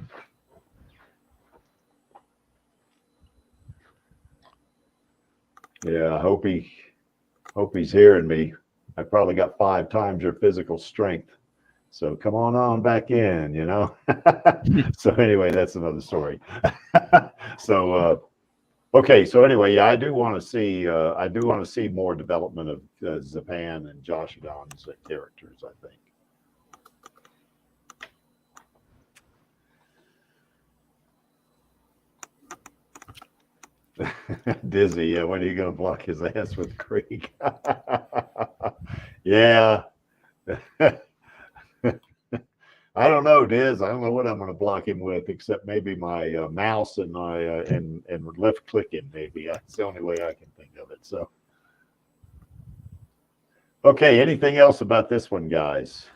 Yeah, I hope he's hearing me. I probably got 5 times your physical strength. So come on back in, you know. So anyway, that's another story. So okay, so anyway, yeah, I do want to see more development of Zapan and Josh Don's characters, I think. Dizzy, yeah, when are you going to block his ass with Creek? Yeah. I don't know, Diz. I don't know what I'm going to block him with, except maybe my mouse and my and left clicking. Maybe that's the only way I can think of it. So, okay. Anything else about this one, guys?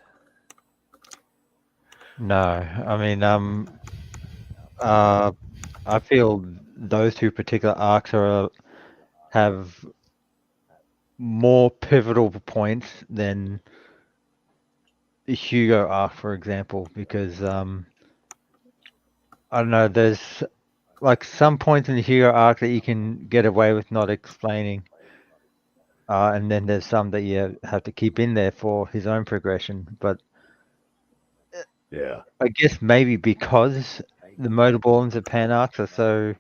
No, I mean, I feel those 2 particular arcs have more pivotal points than the Hugo arc, for example, because I don't know, there's like some points in the Hugo arc that you can get away with not explaining, and then there's some that you have to keep in there for his own progression. But yeah, I guess maybe because the Motorball and Japan arcs are so,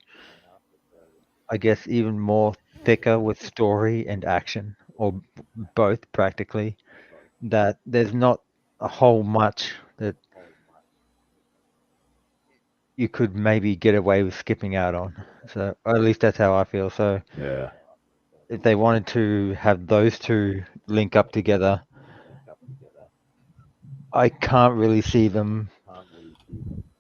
I guess, even more thicker with story and action, or both practically, that there's not a whole much that you could maybe get away with skipping out on. So, or at least that's how I feel. So yeah, if they wanted to have those 2 link up together, I can't really see them.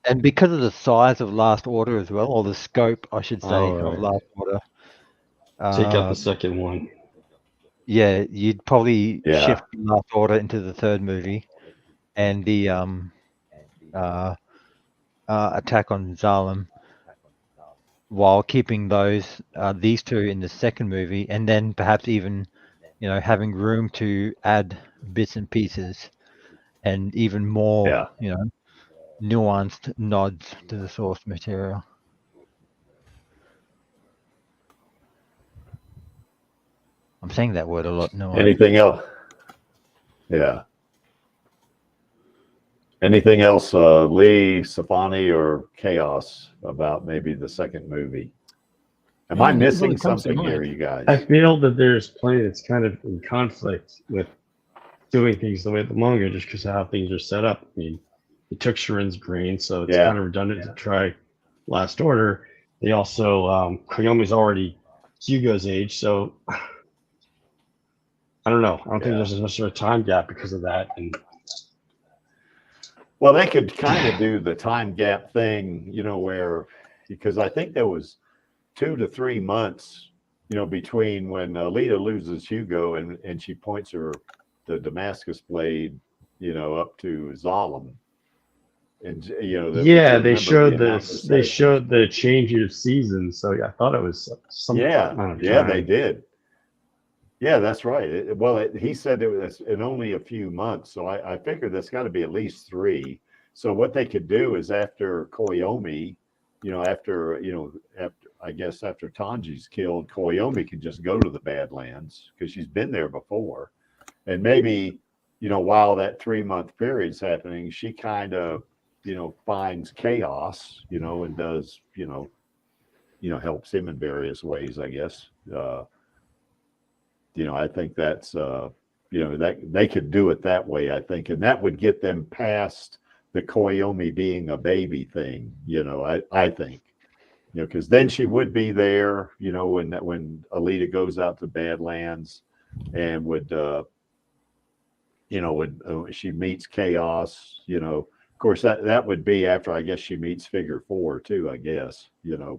And because of the size of Last Order as well, or the scope, I should say, of Last Order. Take out the second one. Yeah, you'd probably shift Last Order into the 3rd movie, and the Attack on Zalem, while keeping these 2 in the 2nd movie, and then perhaps even, having room to add bits and pieces, and even more, nuanced nods to the source material. I'm saying that word a lot. Anything else? Yeah. Anything else, Lee, Safani, or Chaos about maybe the 2nd movie? Am I missing something here, you guys? I feel that there's plenty that's kind of in conflict with doing things the way the manga, just because of how things are set up. I mean, he took Shirin's brain, so it's kind of redundant to try Last Order. They also, Koyomi's already Hugo's age, so I don't know. I don't think there's as much of a time gap because of that. And well, they could kind of do the time gap thing, because I think there was 2 to 3 months, between when Alita loses Hugo and she points the Damascus blade, up to Zalem. And they showed this. They showed the change of season, so I thought it was some amount of time. They did. Yeah, that's right. He said it was in only a few months, so I figured that's got to be at least 3. So what they could do is after Koyomi, after Tanji's killed, Koyomi can just go to the Badlands because she's been there before, and maybe while that 3-month period's happening, she kind of, finds chaos, and does, helps him in various ways, I guess. I think that's, that they could do it that way, I think, and that would get them past the Koyomi being a baby thing, I think, because then she would be there, when Alita goes out to Badlands and would, she meets chaos, of course that would be after, I guess, she meets Figure 4 too, I guess,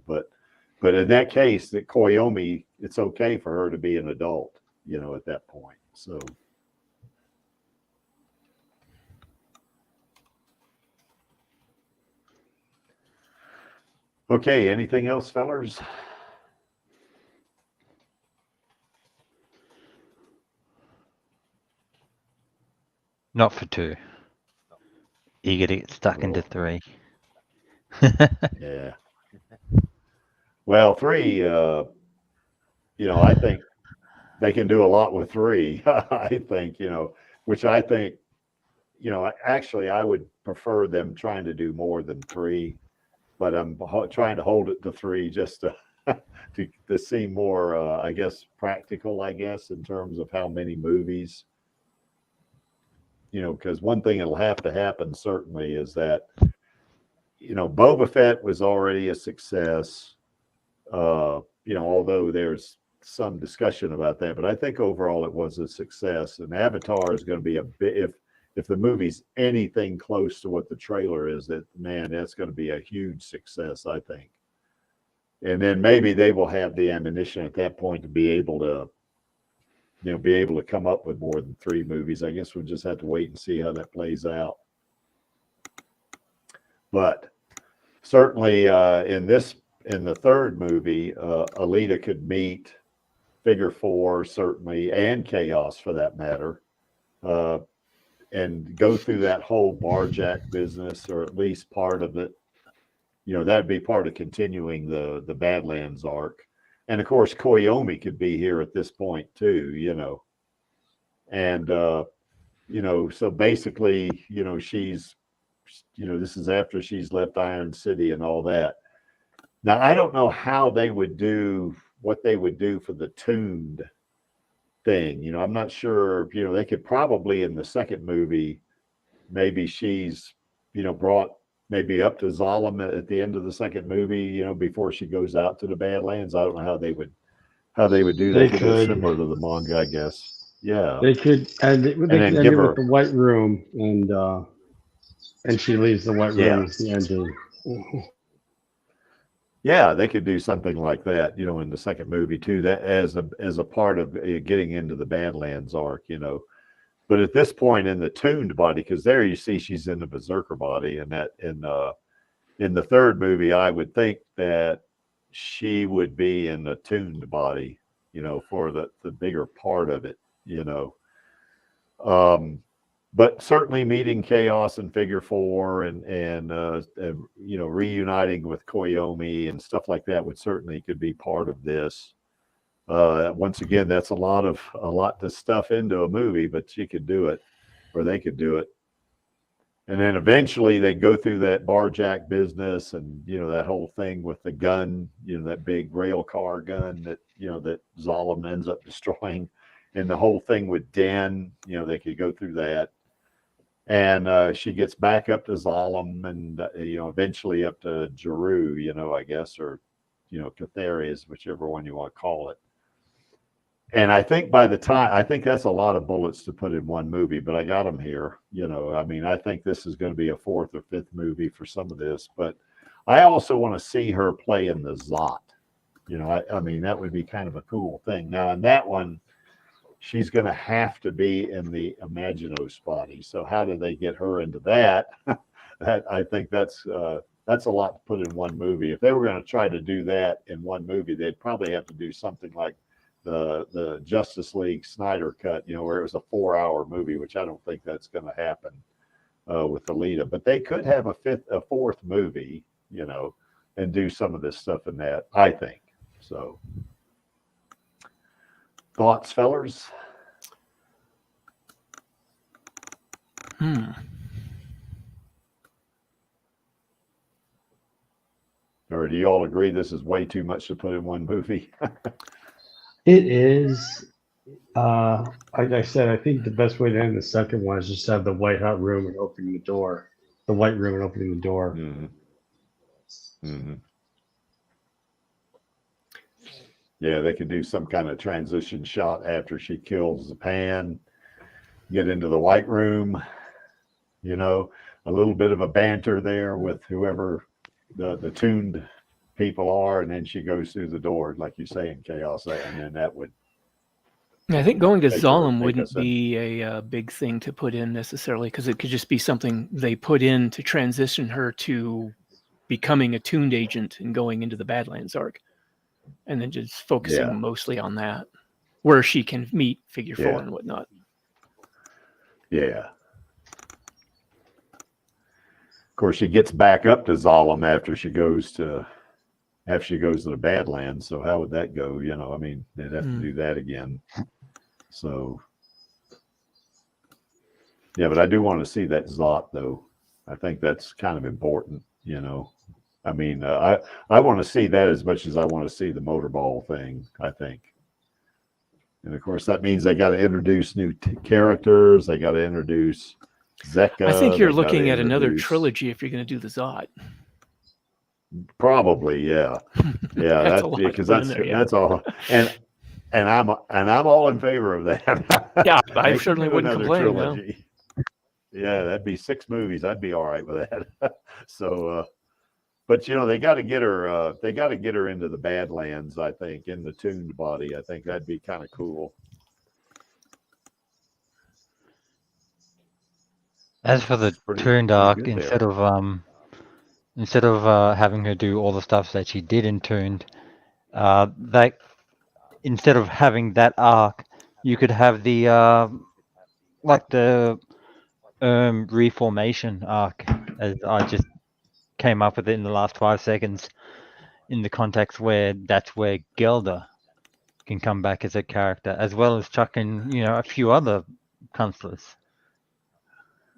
but in that case, that Koyomi, it's okay for her to be an adult, at that point. So. Okay, anything else, fellers? Not for 2. You get to get stuck into 3. Yeah. Well, 3, I think they can do a lot with 3. I think, which I think, actually, I would prefer them trying to do more than 3, but I'm trying to hold it to 3 just to to seem more, I guess, practical, I guess, in terms of how many movies. Because one thing that'll have to happen certainly is that, Boba Fett was already a success. Although there's some discussion about that, but I think overall it was a success. And Avatar is going to be a bit, if the movie's anything close to what the trailer is, that's going to be a huge success, I think. And then maybe they will have the ammunition at that point to be able to come up with more than 3 movies. I guess we'll just have to wait and see how that plays out. But certainly in the third movie, Alita could meet Figure 4, certainly, and Chaos for that matter, and go through that whole barjack business, or at least part of it. That'd be part of continuing the Badlands arc. And of course, Koyomi could be here at this point too, and so basically, she's, this is after she's left Iron City and all that. Now, I don't know what they would do for the tuned thing. I'm not sure. They could probably in the second movie, maybe she's, brought maybe up to Zalem at the end of the second movie, before she goes out to the Badlands. I don't know how they would do that. They could. Similar to the manga, I guess. Yeah. They could, and they could end it with the White Room, and she leaves the White Room at the ending. Yeah, they could do something like that, in the second movie too. That as a part of getting into the Badlands arc, But at this point in the tuned body, because there you see she's in the Berserker body, and that in the third movie, I would think that she would be in the tuned body, for the bigger part of it, But certainly meeting Chaos and Figure 4 and reuniting with Koyomi and stuff like that could be part of this. Once again, that's a lot to stuff into a movie, but she could do it, or they could do it. And then eventually they go through that barjack business and, that whole thing with the gun, that big rail car gun that Zalem ends up destroying, and the whole thing with Den, they could go through that. And she gets back up to Zalem and, eventually up to Jeru, I guess, or, Catherias, whichever one you want to call it. And I think I think that's a lot of bullets to put in one movie, but I got them here. I think this is going to be a 4th or 5th movie for some of this, but I also want to see her play in the Zot. That would be kind of a cool thing. Now, in that one, she's going to have to be in the Imaginos body. So how do they get her into that? I think that's a lot to put in one movie. If they were going to try to do that in one movie, they'd probably have to do something like the Justice League Snyder cut, where it was a 4-hour movie, which I don't think that's going to happen with Alita. But they could have a 4th movie, and do some of this stuff in that, I think. So, thoughts, fellers? Or do you all agree this is way too much to put in one movie? It is. Like I said, I think the best way to end the second one is just have the white hot room and opening the door. The white room and opening the door. Yeah, they could do some kind of transition shot after she kills the pan, get into the white room, you know, a little bit of a banter there with whoever the tuned people are, and then she goes through the door, like you say, in Chaos, and then that would. I think going to Zalem wouldn't be a big thing to put in necessarily, because it could just be something they put in to transition her to becoming a tuned agent and going into the Badlands arc, and then just focusing mostly on that, where she can meet Figure 4 and whatnot. Yeah. Of course, she gets back up to Zalem after she goes to the Badlands. So how would that go? You know, I mean, they'd have to do that again. So, yeah, but I do want to see that Zot, though. I think that's kind of important, you know. I mean, I want to see that as much as I want to see the motorball thing, I think. And, of course, that means they got to introduce new characters. They got to introduce Zeka. I think you're looking at another trilogy if you're going to do the Zot. Probably, yeah. Yeah, that's because that's all. And I'm all in favor of that. Yeah, I certainly wouldn't complain. No. Yeah, that'd be 6 movies. I'd be all right with that. So, but you know, they got to get her. They got to get her into the Badlands. I think in the tuned body. I think that'd be kind of cool. As for the tuned arc, instead of having her do all the stuff that she did in tuned, instead of having that arc, you could have the reformation arc, as I just came up with it in the last 5 seconds, in the context where that's where Gelda can come back as a character, as well as chuck in, you know, a few other counselors.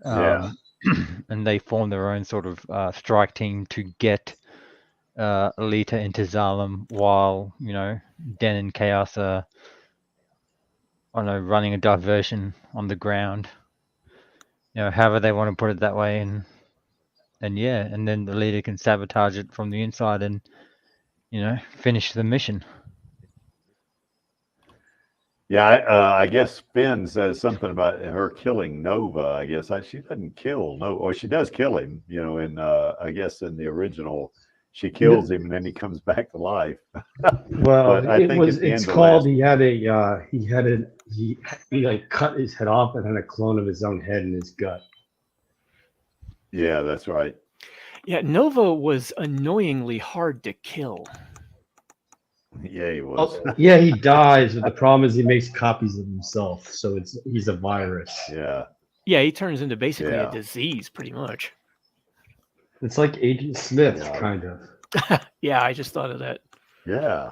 And they form their own sort of strike team to get Alita into Zalem, while, you know, Den and Chaos are, I don't know, running a diversion on the ground. You know, however they want to put it that way, and then Alita can sabotage it from the inside and, you know, finish the mission. Yeah, I guess Finn says something about her killing Nova. I guess she doesn't kill Nova, or she does kill him. You know, in I guess in the orial, she kills him and then he comes back to life. Well, it's called. He like cut his head off and had a clone of his own head in his gut. Yeah, that's right. Yeah, Nova was annoyingly hard to kill. Yeah, he was. Yeah, he dies, but the problem is he makes copies of himself, so he's a virus. Yeah. Yeah, he turns into basically a disease, pretty much. It's like Agent Smith, kind of. Yeah, I just thought of that. Yeah.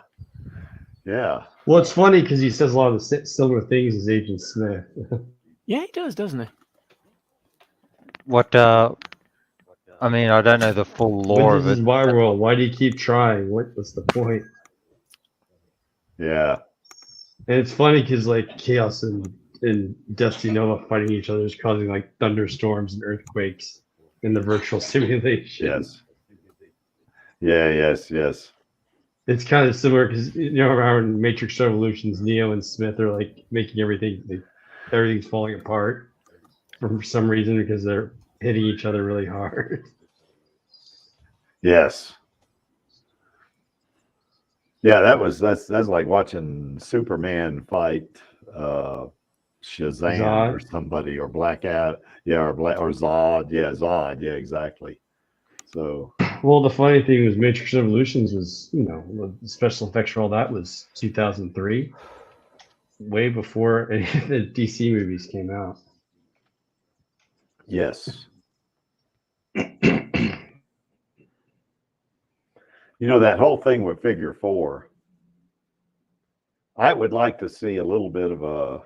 Yeah. Well, it's funny because he says a lot of the similar things as Agent Smith. Yeah, he does, doesn't he? What, I mean, I don't know the full lore of it. This is my world. Why do you keep trying? What's the point? Yeah. And it's funny because, like, Chaos and Destiny Nova fighting each other is causing, like, thunderstorms and earthquakes in the virtual simulation. Yes. Yeah, yes. It's kind of similar because, you know, around Matrix Revolutions, Neo and Smith are, like, making everything's falling apart for some reason because they're hitting each other really hard. Yes. Yeah, that's like watching Superman fight Shazam or somebody, or Black Ad, or Zod. Yeah, Zod. Yeah, exactly. So. Well, the funny thing was Matrix Revolutions was, you know, the special effects for all that was 2003, way before any of the DC movies came out. Yes. You know, that whole thing with Figure 4, I would like to see a little bit of a.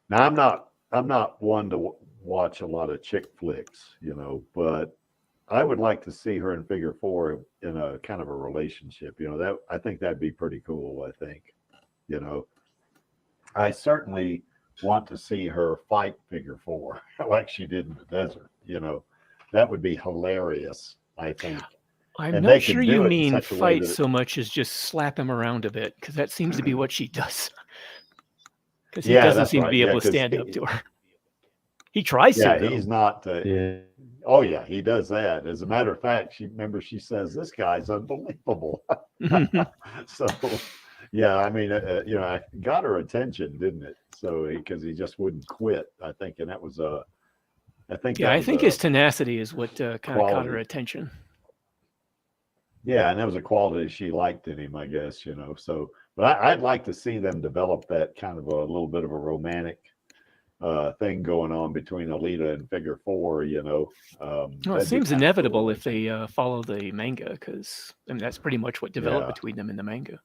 Now, I'm not one to watch a lot of chick flicks, but I would like to see her in figure 4 in a kind of a relationship. That I think that'd be pretty cool. I think, I certainly want to see her fight figure 4 like she did in the desert. That would be hilarious, I think. I'm not sure you mean fight so much as just slap him around a bit, because that seems to be what she does. Because he doesn't seem to be able to stand up to her. He tries to. Yeah, he's not. Oh yeah, he does that. As a matter of fact, she says this guy's unbelievable. So, yeah, I mean, I got her attention, didn't it? So because he just wouldn't quit, I think, and that was I think his tenacity is what kind of caught her attention. Yeah, and that was a quality she liked in him, I guess. So, but I'd like to see them develop that kind of a little bit of a romantic thing going on between Alita and figure 4. It seems inevitable if they follow the manga, because that's pretty much what developed between them in the manga.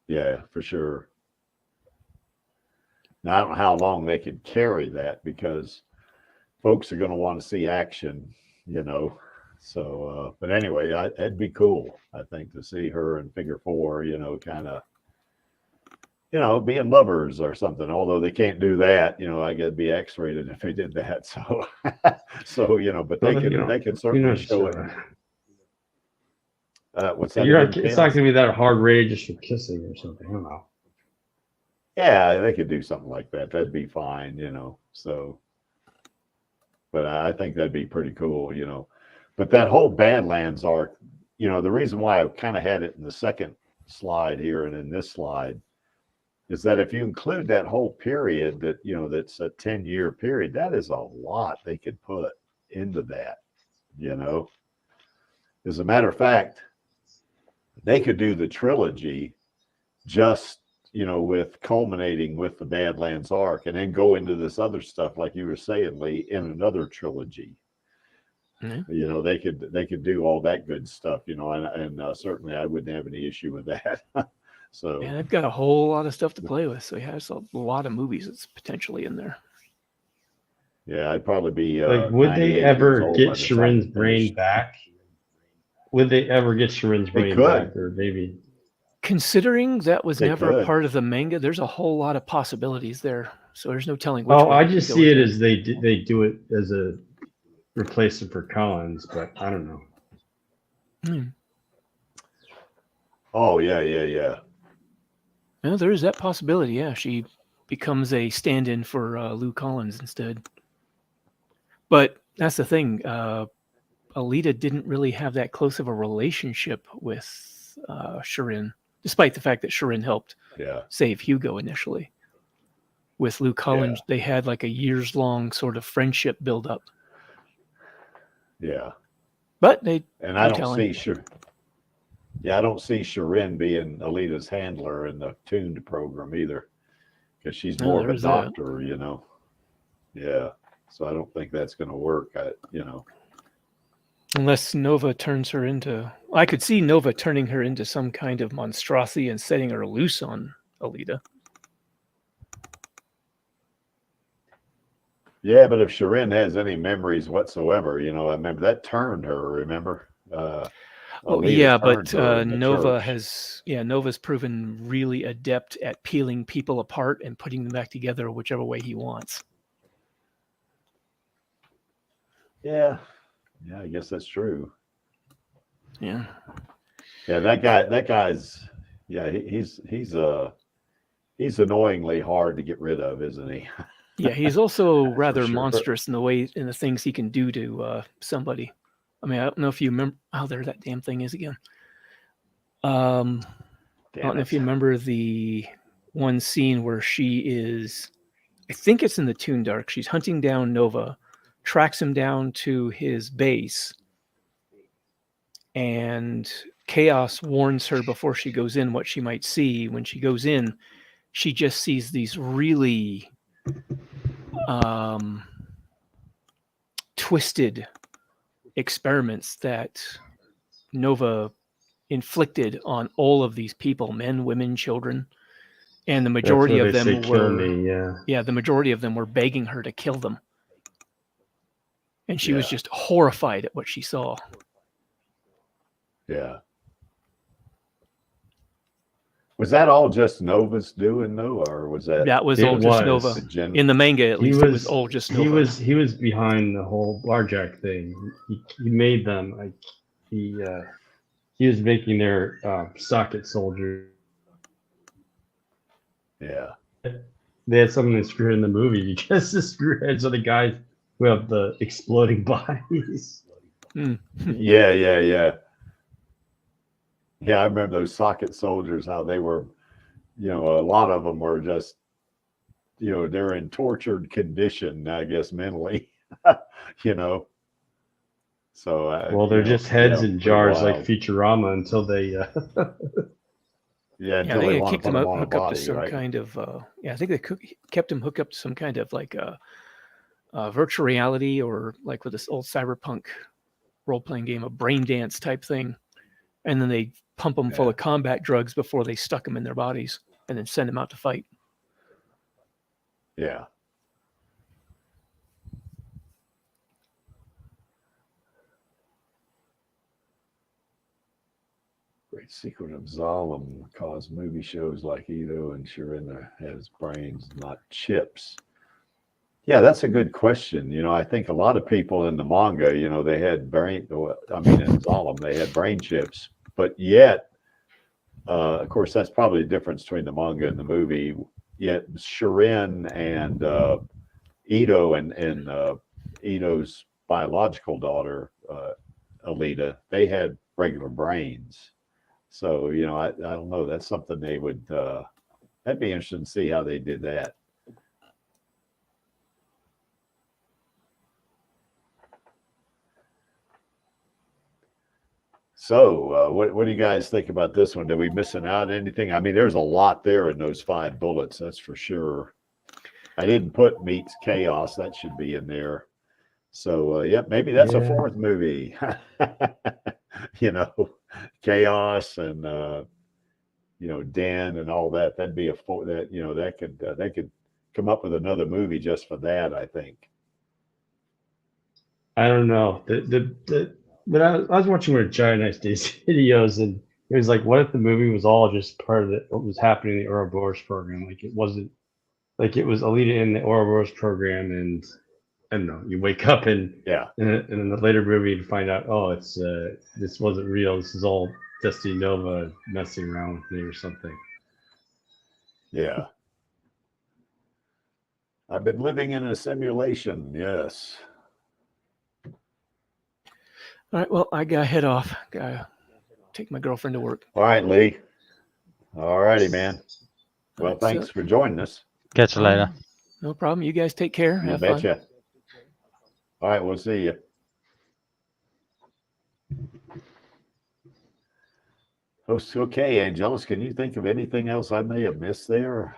Yeah, for sure. Now I don't know how long they could carry that, because folks are going to want to see action, So, but anyway, it'd be cool, I think, to see her in figure 4, kind of, being lovers or something. Although they can't do that, I guess it'd be X-rated if they did that. So, but they can certainly show it. What's that? It's not going to be that hard rated just for kissing or something. I don't know. Yeah, they could do something like that. That'd be fine, So, but I think that'd be pretty cool, But that whole Badlands arc, the reason why I kind of had it in the second slide here and in this slide is that if you include that whole period that, that's a 10-year period, that is a lot they could put into that, As a matter of fact, they could do the trilogy just, with culminating with the Badlands arc, and then go into this other stuff, like you were saying, Lee, in another trilogy. Mm-hmm. They could do all that good stuff, and certainly I wouldn't have any issue with that. So they've got a whole lot of stuff to play with. So he has a lot of movies that's potentially in there. Yeah, I'd probably be would they ever get Sharin's brain back? Would they ever get Sharin's brain back, or maybe? Considering that was never a part of the manga, there's a whole lot of possibilities there. So there's no telling which way I just see it as they do it as a replacement for Collins, but I don't know. Oh yeah. No, there is that possibility. Yeah, she becomes a stand-in for Lou Collins instead. But that's the thing. Alita didn't really have that close of a relationship with Sharin, despite the fact that Sharin helped save Hugo initially. With Lou Collins, they had like a years-long sort of friendship build-up. Yeah. But I don't see Sharin being Alita's handler in the Tuned program either, because she's more of a doctor, Yeah. So I don't think that's going to work, Unless Nova turns her into... I could see Nova turning her into some kind of monstrosity and setting her loose on Alita. Yeah, but if Sharin has any memories whatsoever, I remember that turned her, remember? But Nova's proven really adept at peeling people apart and putting them back together whichever way he wants. Yeah, I guess that's true. Yeah. Yeah, that guy's he's annoyingly hard to get rid of, isn't he? Yeah, he's also rather monstrous in the things he can do to somebody. I mean, I don't know if you remember. Oh, there that damn thing is again. I don't know if you remember the one scene where she is, I think it's in the Toon Dark. She's hunting down Nova, tracks him down to his base, and Chaos warns her before she goes in what she might see. When she goes in, she just sees these really twisted experiments that Nova inflicted on all of these people, men, women, children. And the majority of them were, the majority of them were begging her to kill them. And she was Yeah. just horrified at what she saw. Yeah. Was that all just Nova's doing though, or was that? That was all just Nova. In the manga, at least, it was all just Nova. He was behind the whole Barjack thing. He made them like he was making their socket soldiers. Yeah. They had something to screw in the movie because the screwheads are the guys who have the exploding bodies. Yeah. Yeah, I remember those socket soldiers, how they were, a lot of them were just, they're in tortured condition, I guess, mentally, So, well, they're just heads in jars like wild. Futurama until they. Until they want to put them on a hooked up body, to some right? kind of. I think they kept him hooked up to some kind of like virtual reality, or like with this old cyberpunk role-playing game, a brain dance type thing. And then they pump them full of combat drugs before they stuck them in their bodies and then send them out to fight. Yeah. Great secret of Zalem caused movie shows like Ito and Shirin has brains, not chips. Yeah, that's a good question. I think a lot of people in the manga, they had in Zalem, they had brain chips, but yet, of course, that's probably the difference between the manga and the movie. Yet Shirin and Ito and Ito's biological daughter, Alita, they had regular brains. So, I don't know. That's something they would, that'd be interesting to see how they did that. So, what do you guys think about this one? Did we missing out anything? I mean, there's a lot there in those 5 bullets, that's for sure. I didn't put Meets Chaos. That should be in there. So, maybe that's a 4th movie. Chaos and Den and all that. That'd be that could come up with another movie just for that, I think. I don't know. But I was watching one of Giant Nice Days videos, and it was like, what if the movie was all just part of what was happening in the Ouroboros program? Like it wasn't, like it was Alita in the Ouroboros program, and I don't know, you wake up and in the later movie you find out, oh, it's this wasn't real. This is all Destiny Nova messing around with me or something. Yeah. I've been living in a simulation. Yes. All right, well, I gotta head off. Gotta take my girlfriend to work. All right, Lee. All righty, man. Well, thanks for joining us. Catch you later. No problem. You guys take care. Have fun. Betcha. All right, we'll see you. Okay, Angelus, can you think of anything else I may have missed there?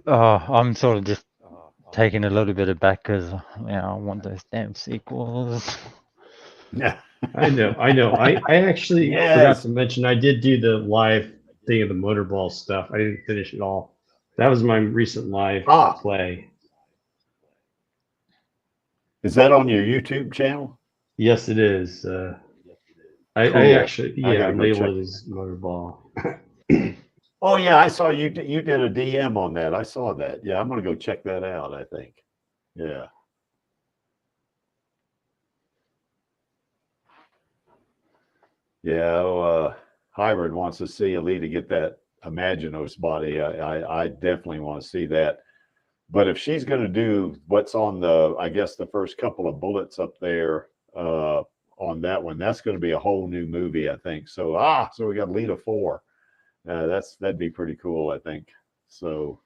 I'm sort of just taking a little bit of back because I want those damn sequels. Yeah, I know. I actually forgot to mention I did do the live thing of the Motorball stuff. I didn't finish it all. That was my recent live play. Is that on your YouTube channel? Yes, it is. I actually labeled it as Motorball. Oh yeah, I saw you did a DM on that. I saw that. Yeah, I'm gonna go check that out, I think. Yeah. Yeah, Hybrid wants to see Alita get that Imaginos body. I definitely want to see that. But if she's going to do what's on I guess the first couple of bullets up there on that one, that's going to be a whole new movie, I think. So we got Alita 4. That'd be pretty cool, I think. So.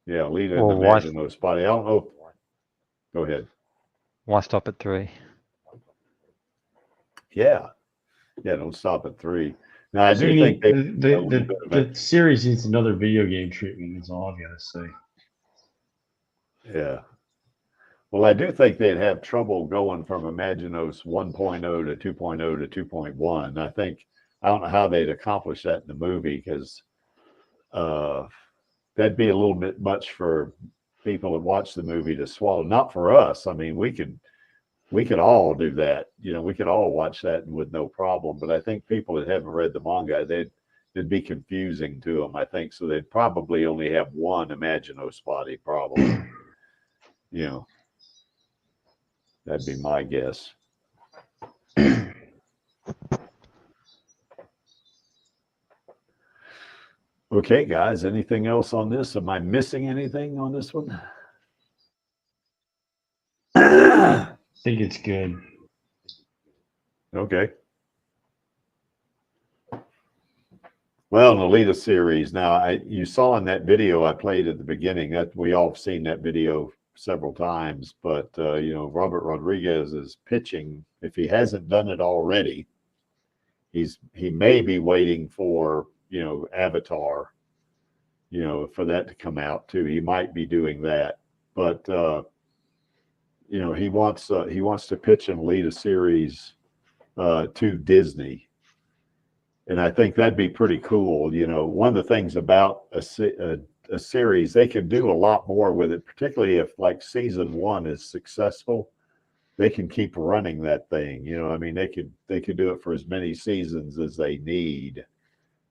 Yeah, Alita and the Imaginos body. I don't know. Go ahead. Why stop at 3? Yeah, don't stop at 3. Now I do think the series needs another video game treatment. Is all I've got to say. Yeah. Well, I do think they'd have trouble going from Imaginos 1.0 to 2.0 to 2.1. I don't know how they'd accomplish that in the movie because that'd be a little bit much for people that watch the movie to swallow. Not for us. I mean, we could all do that. We could all watch that with no problem. But I think people that haven't read the manga, it'd be confusing to them, I think. So they'd probably only have one Imaginos body, probably. That'd be my guess. Okay, guys, anything else on this? Am I missing anything on this one? I think it's good. Okay. Well, an Alita series. Now, you saw in that video I played at the beginning that we all have seen that video several times, but Robert Rodriguez is pitching. If he hasn't done it already, he may be waiting for Avatar, for that to come out too. He might be doing that, but he wants to pitch an Alita series to Disney. And I think that'd be pretty cool. One of the things about a series, they can do a lot more with it, particularly if like season 1 is successful. They can keep running that thing. I mean, they could do it for as many seasons as they need.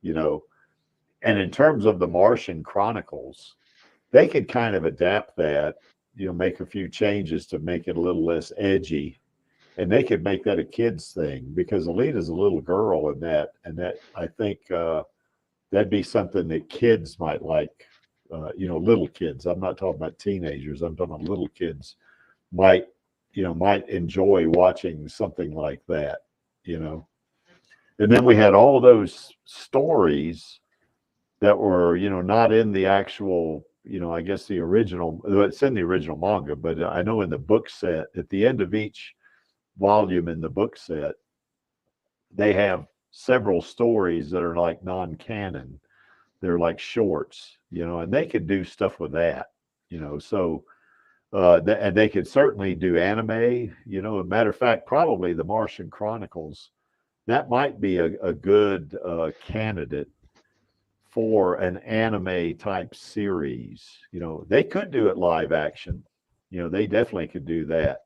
And in terms of the Martian Chronicles, they could kind of adapt that. Make a few changes to make it a little less edgy. And they could make that a kid's thing because Alita's a little girl in that. And that I think that'd be something that kids might like, little kids. I'm not talking about teenagers. I'm talking about little kids might enjoy watching something like that, And then we had all those stories that were, not in the actual, I guess the original, it's in the original manga, but I know in the book set, at the end of each volume in the book set, they have several stories that are like non-canon. They're like shorts, and they could do stuff with that, so and they could certainly do anime, as a matter of fact, probably the Martian Chronicles, that might be a good candidate for an anime type series. They could do it live action, they definitely could do that.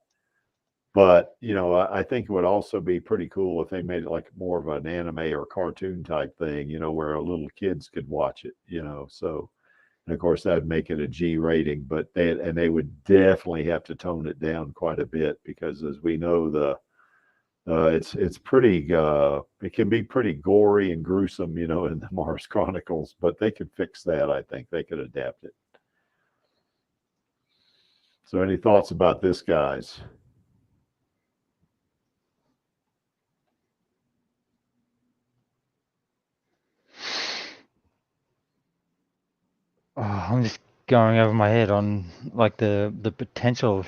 But, I think it would also be pretty cool if they made it like more of an anime or cartoon type thing, where little kids could watch it, So, and of course, that would make it a G rating, but they would definitely have to tone it down quite a bit because, as we know, it's pretty, it can be pretty gory and gruesome, in the Mars Chronicles, but they could fix that. I think they could adapt it. So, any thoughts about this, guys? Oh, I'm just going over my head on like the potential of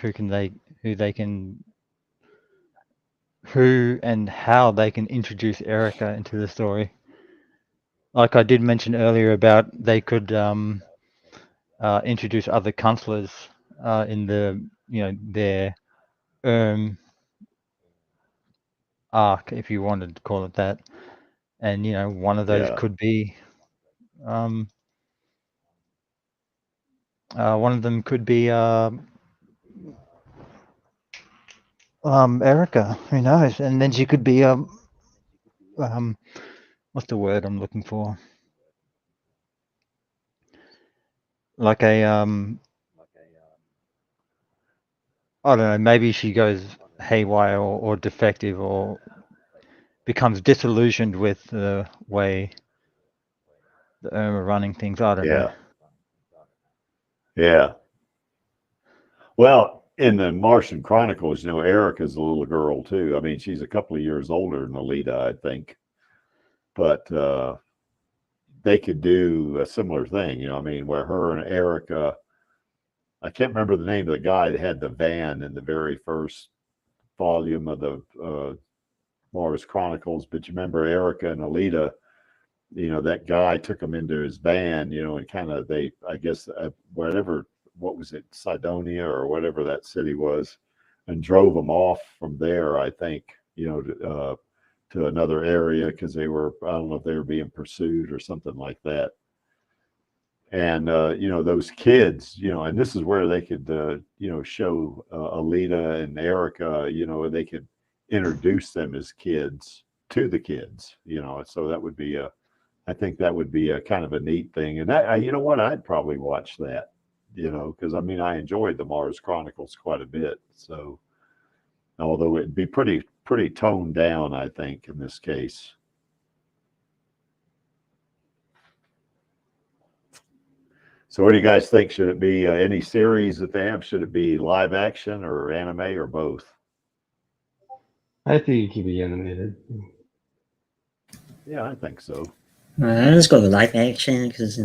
who and how they can introduce Erica into the story. Like I did mention earlier about they could introduce other counselors in the their arc, if you wanted to call it that, and one of those could be one of them could be Erica. Who knows? And then she could be what's the word I'm looking for? Like a I don't know. Maybe she goes haywire or defective or becomes disillusioned with the way the are running things. I don't know. Yeah. Well, in the Martian Chronicles, Erica's a little girl too. I mean, she's a couple of years older than Alita, I think. But they could do a similar thing, I mean, where her and Erica, I can't remember the name of the guy that had the van in the very first volume of the Mars Chronicles, but you remember Erica and Alita, that guy took them into his van, and kind of I guess whatever what was it, Sidonia or whatever that city was, and drove them off from there, I think, to another area because they were, I don't know if they were being pursued or something like that. And, those kids, and this is where they could, show Alita and Erica, they could introduce them as kids to the kids, so that would be I think that would be a kind of a neat thing. And you know what, I'd probably watch that, because I mean, I enjoyed the Mars Chronicles quite a bit. So, although it'd be pretty toned down, I think, in this case. So what do you guys think? Should it be any series that they have? Should it be live action or anime or both? I think it can be animated. Yeah, I think so. Let's go with live action because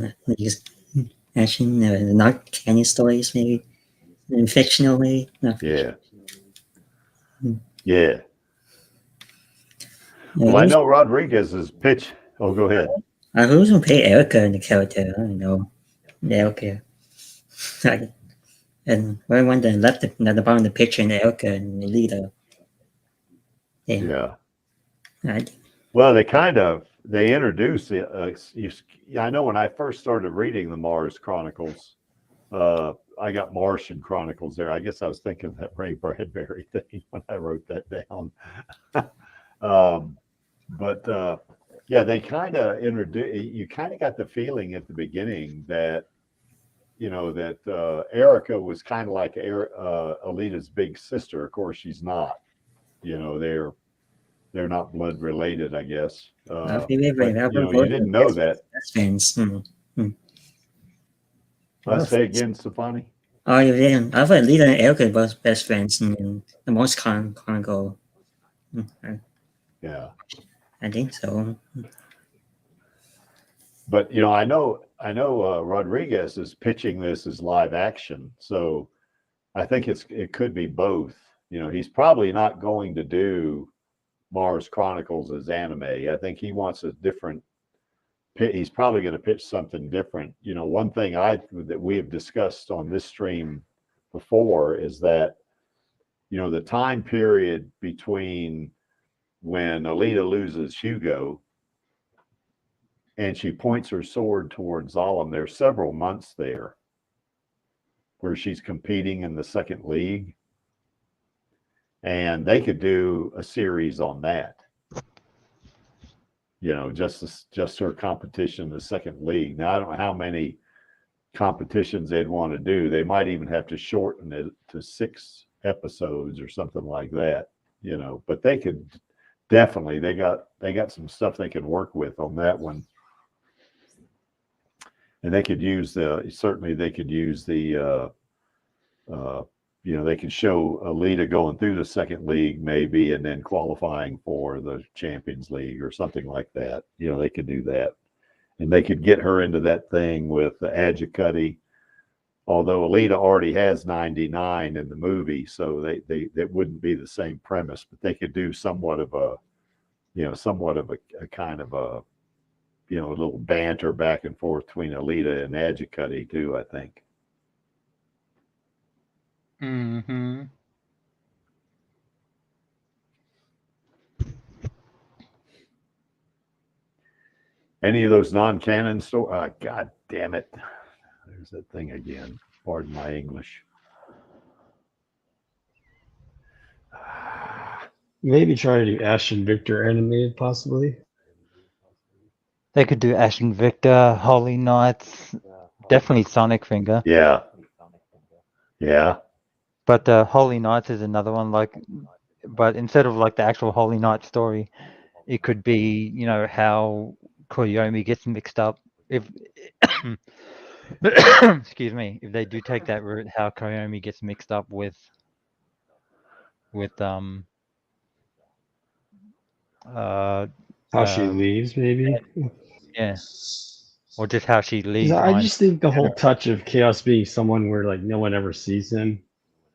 action, not canon stories, maybe in fictional way. No. Yeah. Yeah. Well, I know Rodriguez's pitch. Oh, go ahead. Who's gonna play Erica in the character? I don't know. Erica. And one that left at the bottom of the picture in Erica and the leader. Yeah. Right. Well, they introduced I know when I first started reading the Mars Chronicles, I got Martian Chronicles there. I guess I was thinking of that Ray Bradbury thing when I wrote that down. Yeah, they kind of introduced. You kind of got the feeling at the beginning that, that Erica was kind of like Alita's big sister. Of course, she's not. They're not blood related, I guess. You didn't know that. Friends. Let's say again, Stefani. Oh, yeah. I thought Alita and Erica were both best friends in the most Chronicle. Yeah. I think so. But I know Rodriguez is pitching this as live action, so I think it could be both. He's probably not going to do Mars Chronicles as anime. I think he wants a different. He's probably going to pitch something different. One thing that we have discussed on this stream before is that the time period between when Alita loses Hugo and she points her sword towards Zalem, there's several months there where she's competing in the second league. And they could do a series on that. Just her competition in the second league. Now, I don't know how many competitions they'd want to do. They might even have to shorten it to 6 episodes or something like that, but they could definitely, they got some stuff they could work with on that one. And they could use they could show Alita going through the second league maybe, and then qualifying for the Champions League or something like that. They could do that. And they could get her into that thing with the Adjicutty, although Alita already has 99 in the movie, so that wouldn't be the same premise, but they could do somewhat of a kind of a little banter back and forth between Alita and Adjicutty too, I think. Mm-hmm. Any of those non-canon stories? God damn it. There's that thing again. Pardon my English. Maybe try to do Ash and Victor animated, possibly. They could do Ash and Victor, Holy Knights, definitely Sonic Finger. Yeah. Yeah. But Holy Knights is another one. But instead of the actual Holy Knight story, it could be how Koyomi gets mixed up. If excuse me, if they do take that route, how Koyomi gets mixed up with how she leaves, maybe. Yeah. Or just how she leaves. I just think the whole touch of Chaos being someone where no one ever sees him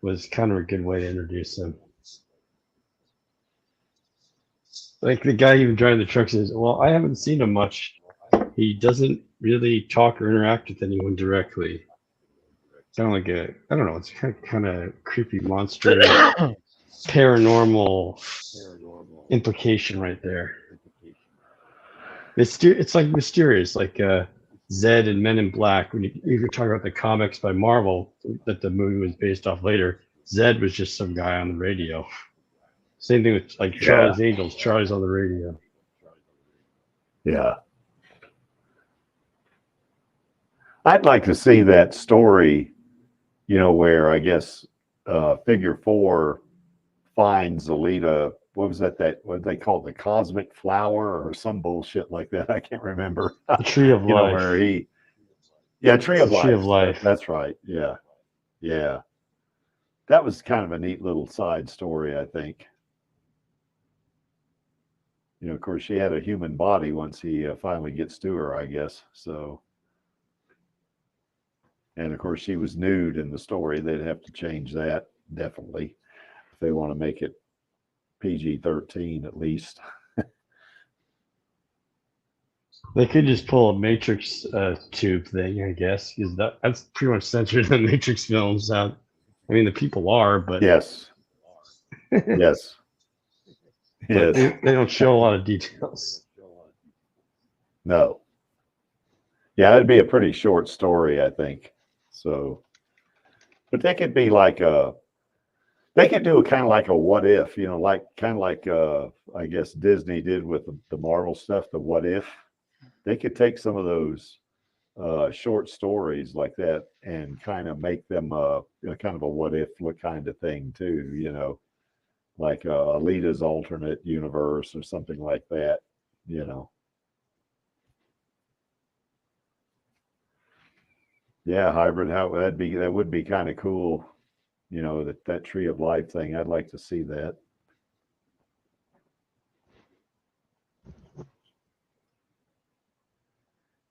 was kind of a good way to introduce him. The guy even driving the truck says, "Well, I haven't seen him much. He doesn't really talk or interact with anyone directly." kind of like I don't know, it's kind of creepy monster, paranormal implication right there. It's like mysterious, like Zed and Men in Black. When you're talking about the comics by Marvel that the movie was based off later, Zed was just some guy on the radio. Same thing with like Charlie's Angels. Charlie's on the radio. Yeah. I'd like to see that story, where I guess Figure 4 finds Alita. What was that? What they call it, the cosmic flower or some bullshit like that? I can't remember. The Tree of Life. Where Tree of Life. Tree of Life. That's right. Yeah. Yeah. That was kind of a neat little side story, I think. Of course, she had a human body once he finally gets to her, I guess. So, and of course, she was nude in the story. They'd have to change that, definitely, if they want to make it PG-13 at least. They could just pull a Matrix tube thing, I guess, because that's pretty much censored in the Matrix films. I mean, the people are, but yes, yes. Yes. They don't show a lot of details. No. Yeah, it'd be a pretty short story, I think. So, but they could be like they could do kind of like a what if, kind of like I guess Disney did with the Marvel stuff, the what if. They could take some of those short stories like that and kind of make them kind of a what if kind of thing too, like Alita's alternate universe or something like that, Yeah, hybrid. That would be kind of cool, that Tree of Life thing. I'd like to see that.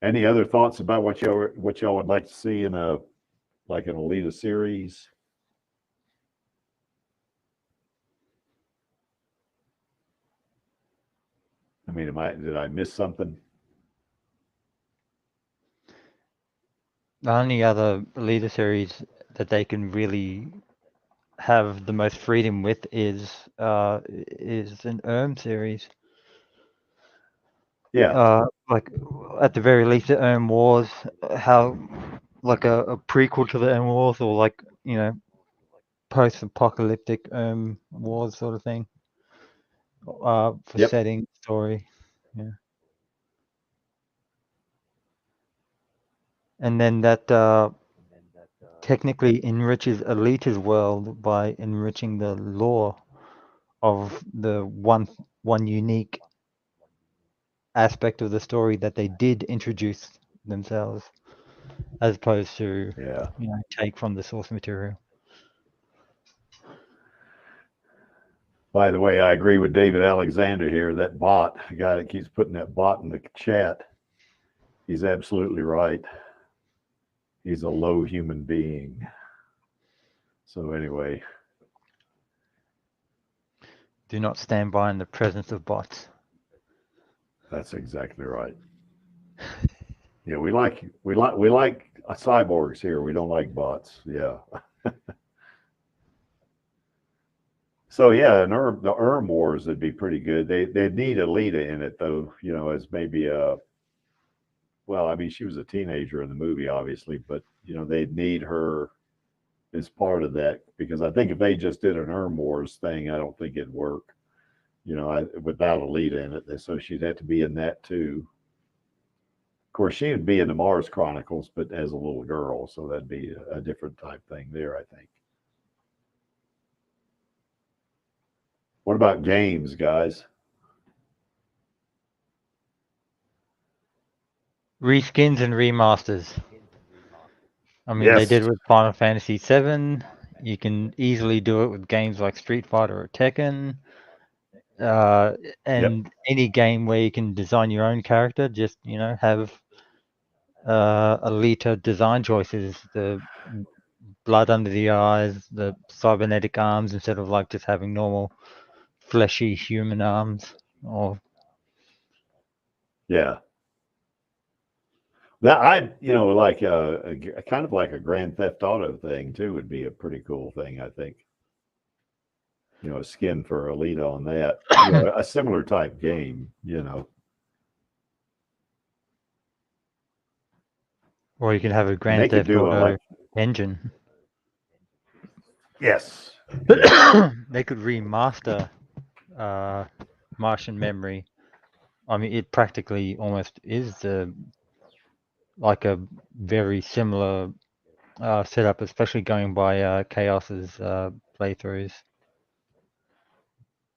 Any other thoughts about what y'all would like to see in an Alita series? I mean, did I miss something? The only other Alita series that they can really have the most freedom with is an series. Yeah. Like at the very least, the Wars, how like a prequel to the Wars, or like post-apocalyptic wars sort of thing. For setting story, yeah. And then that technically enriches Alita's world by enriching the lore of the one unique aspect of the story that they did introduce themselves, as opposed to take from the source material. By the way, I agree with David Alexander here. That bot, the guy that keeps putting that bot in the chat, he's absolutely right. He's a low human being. So anyway. Do not stand by in the presence of bots. That's exactly right. Yeah, we like cyborgs here. We don't like bots. Yeah. So yeah, the Wars would be pretty good. They'd need Alita in it though, as maybe well, I mean, she was a teenager in the movie, obviously, but they'd need her as part of that, because I think if they just did an Wars thing, I don't think it'd work. Without Alita in it, so she'd have to be in that too. Of course, she would be in the Mars Chronicles, but as a little girl, so that'd be a different type thing there, I think. What about games, guys? Reskins and remasters. I mean, They did with Final Fantasy VII. You can easily do it with games like Street Fighter or Tekken. And any game where you can design your own character, just have Alita design choices, the blood under the eyes, the cybernetic arms, instead of like just having normal fleshy human arms. Or That like a kind of like a Grand Theft Auto thing too would be a pretty cool thing, I think. A skin for Alita on that, a similar type game, Or you can have a Grand Theft Auto engine. Yes. They could remaster Martian Memory. I mean, it practically almost is like a very similar setup, especially going by Chaos's playthroughs.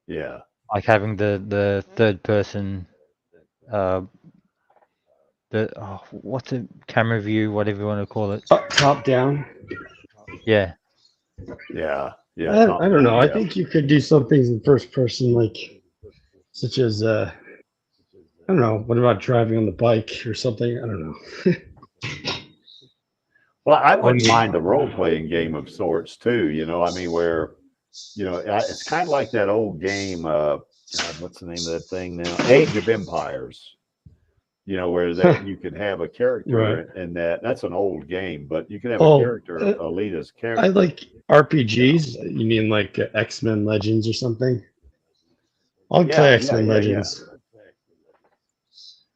Yeah. Like having the third person, what's a camera view, whatever you want to call it. Top down. Yeah. Yeah. I don't know. I think you could do some things in first person, like such as I don't know. What about driving on the bike or something? I don't know. Well, I wouldn't mind a role-playing game of sorts too. I mean, where it's kind of like that old game. What's the name of that thing now? Age of Empires. Where you could have a character Right. and that's an old game, but you can have a character, Alita's character. I like RPGs. You mean like X-Men Legends or something? I'll play X-Men Legends.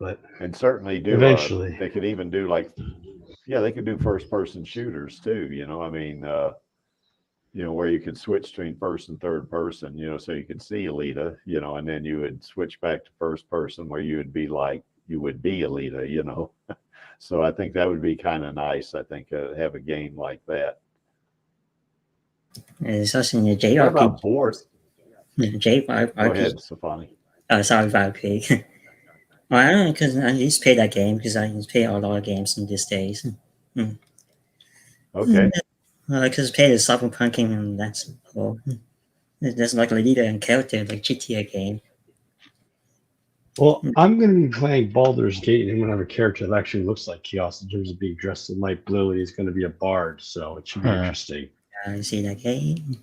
But and certainly do eventually. They could even do they could do first-person shooters too. I mean, where you could switch between first and third person. So you could see Alita. And then you would switch back to first person where you would be like. You would be Alita, So I think that would be kind of nice. I think have a game like that. It's also in the JRPG. What about board? JRPG. Go ahead, Safani. Sorry, RP. Well, I don't know because I used to play that game because I used to play a lot of games in these days. Okay. I just play the Cyberpunk game and that's cool. There's like a leader and character like GTA game. Well, I'm going to be playing Baldur's Gate, and I'm going to have a character that actually looks like Chaos in terms of being dressed in light blue, and he's going to be a bard, so it should be interesting. I see that game.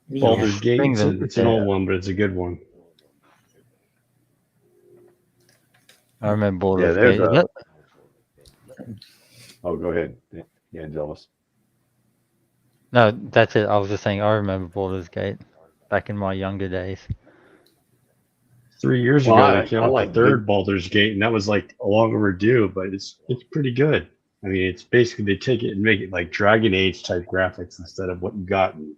Baldur's Gate, it's an old one, but it's a good one. I remember Baldur's Gate. Oh, go ahead, Angelus. No, that's it. I was just saying I remember Baldur's Gate back in my younger days. 3 years ago, they came out with the third Baldur's Gate, and that was like long overdue, but it's pretty good. I mean, it's basically they take it and make it like Dragon Age type graphics instead of what you got in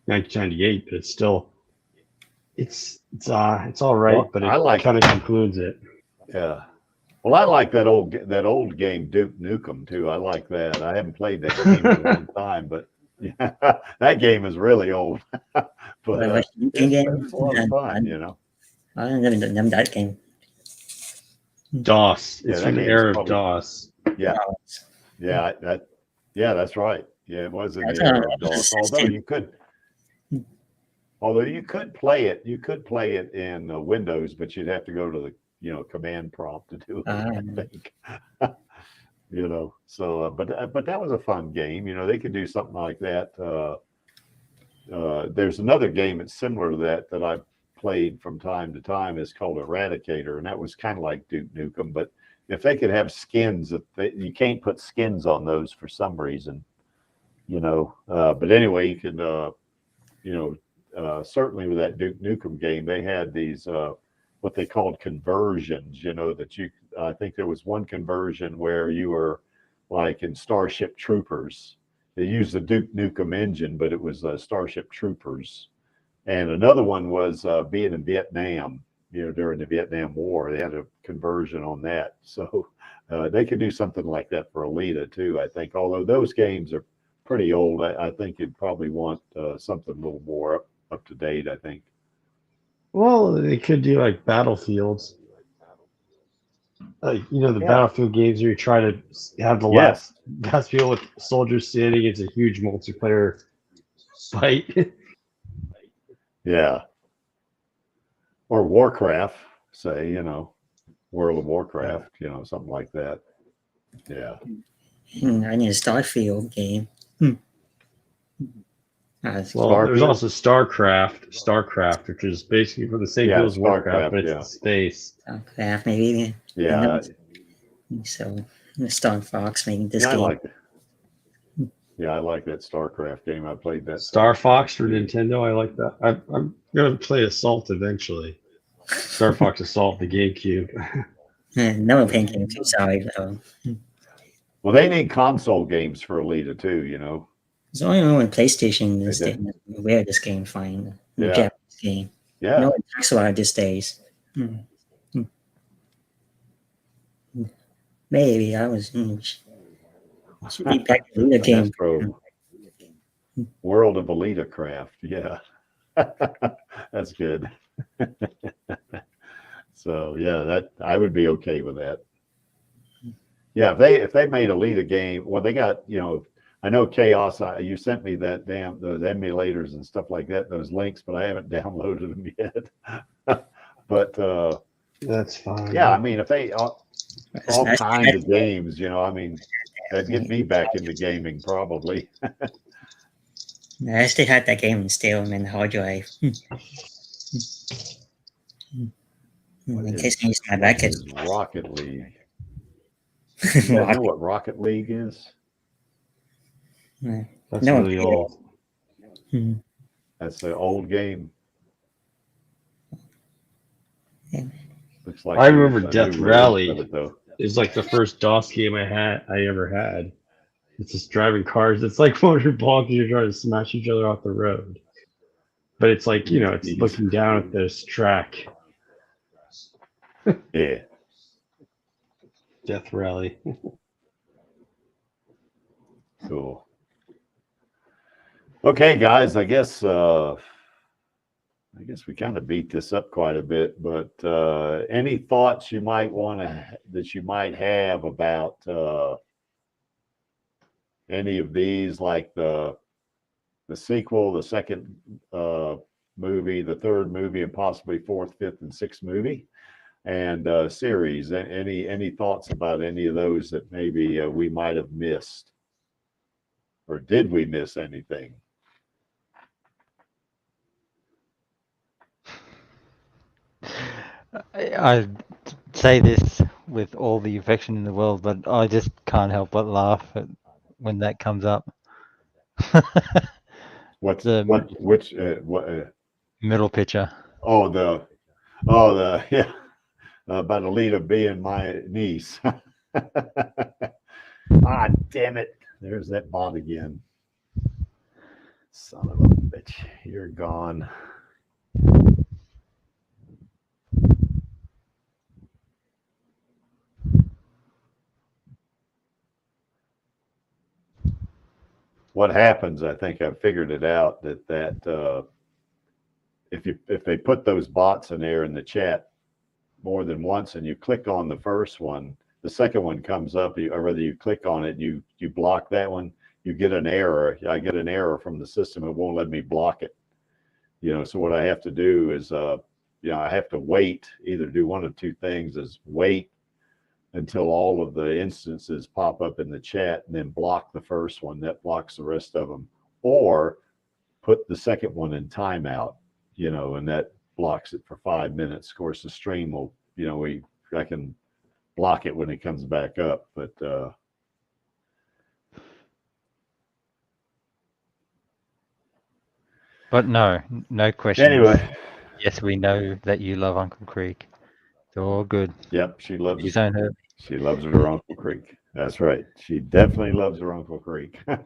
1998, but it's still it's all right, but it kind of concludes it. Yeah. Well, I like that old game Duke Nukem too. I like that. I haven't played that game in a long time, but that game is really old. But it's a lot of fun, I never done that game. DOS. It's from the era of DOS. Yeah. That's right. Yeah, it was in the era of DOS. Although you could play it in Windows, but you'd have to go to the command prompt to do it. I think. So but that was a fun game. They could do something like that. There's another game that's similar to that I've played from time to time. Is called Eradicator, and that was kind of like Duke Nukem, but if they could have skins, you can't put skins on those for some reason, but anyway, you can certainly with that Duke Nukem game, they had these what they called conversions, I think there was one conversion where you were like in Starship Troopers. They used the Duke Nukem engine, but it was Starship Troopers. And another one was being in Vietnam, during the Vietnam War. They had a conversion on that. So they could do something like that for Alita too, I think. Although those games are pretty old, I think you'd probably want something a little more up to date, I think. Well, they could do like Battlefields. The Battlefield games where you try to have the last battlefield with soldiers sitting. It's a huge multiplayer fight. Yeah. Or Warcraft, say, World of Warcraft, something like that. Yeah. I need a Starfield game. Well, there's also StarCraft, which is basically for the same deal as Warcraft, but it's in space. StarCraft, maybe. Yeah. So Star Fox making this Yeah, I game. like it. Yeah, I like that StarCraft game. I played that. Star Fox for Nintendo. I like that. I'm gonna play Assault eventually. Star Fox Assault, the GameCube. No one playing game too. Sorry. Well, they need console games for Alita too. There's only one PlayStation this They day did. where this game fine. Yeah. Japanese game. Yeah. No one talks about it these days. Maybe I was. Should be back to Alita game. Astro World of Alita Craft. Yeah. That's good. So yeah, that I would be okay with that. Yeah, if they made Alita game, well, they got I know Chaos. You sent me those emulators and stuff like that, those links, but I haven't downloaded them yet. But that's fine. Yeah, I mean, if they all kinds of games, I mean, that'd get me back into gaming probably. I still had that game still in the hard drive. In case I use my backup. Rocket League. You guys know what Rocket League is? That's really old. That's an old game. Looks like I remember Death Rally. It's like the first DOS game I ever had. It's just driving cars. It's like motorball because you're trying to smash each other off the road. But it's like, it's looking down at this track. Yeah. Death Rally. Cool. Okay, guys, I guess we kind of beat this up quite a bit, but any thoughts you might have about any of these, like the sequel, the second movie, the third movie, and possibly fourth, fifth, and sixth movie, and series? Any thoughts about any of those that maybe we might have missed, or did we miss anything? I say this with all the affection in the world, but I just can't help but laugh when that comes up. What middle picture? Yeah, about Alita being my niece. Ah, damn it! There's that bot again. Son of a bitch! You're gone. What happens? I think I figured it out that if they put those bots in there in the chat more than once, and you click on the first one, the second one comes up, or whether you click on it, you block that one, you get an error. I get an error from the system. It won't let me block it. So what I have to do is, I have to wait, either do one of two things: is wait until all of the instances pop up in the chat and then block the first one. That blocks the rest of them, or put the second one in timeout, and that blocks it for 5 minutes. Of course, the stream will, I can block it when it comes back up, but no question. Anyway, yes, we know that you love Uncle Creek. It's all good. Yep, she loves His own her. She loves her Uncle Creek. That's right. She definitely loves her Uncle Creek. I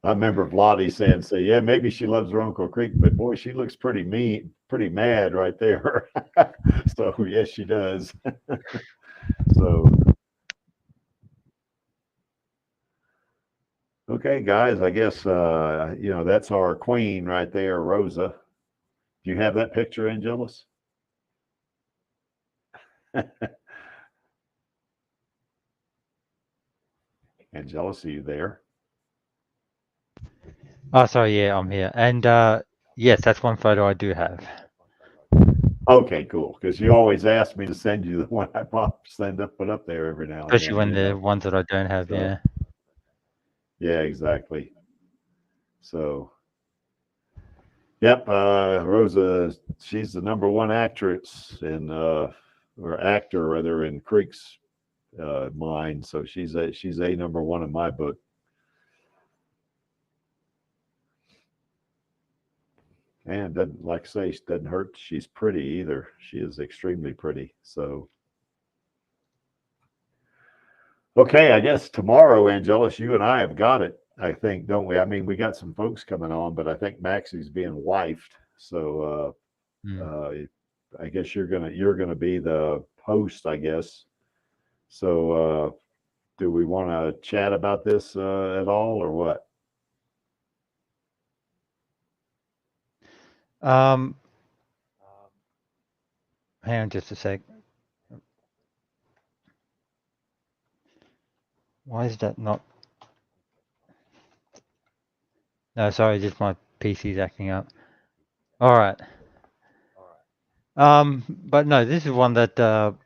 remember Vladi saying, yeah, maybe she loves her Uncle Creek, but boy, she looks pretty mean, pretty mad right there. So yes, she does. So okay, guys, I guess that's our queen right there, Rosa. Do you have that picture, Angelus? Angelus, are you there? Oh, sorry. Yeah, I'm here. And yes, that's one photo I do have. Okay, cool. Because you always ask me to send you the one I put up there every now and then. Especially when the ones that I don't have, yeah. Yeah, exactly. So, yep, Rosa, she's the #1 actress or actor rather in Creek's mine. So she's a number one in my book. And doesn't, like I say, she doesn't hurt. She's pretty either. She is extremely pretty. So, okay, I guess tomorrow, Angelus, you and I have got it. I think, don't we? I mean, we got some folks coming on, but I think Maxie's being wifed. So, I guess you're gonna be the host, I guess. So, do we want to chat about this at all, or what? Hang on just a sec. Why is that not? No, sorry, just my PC's acting up. All right. But no, this is one that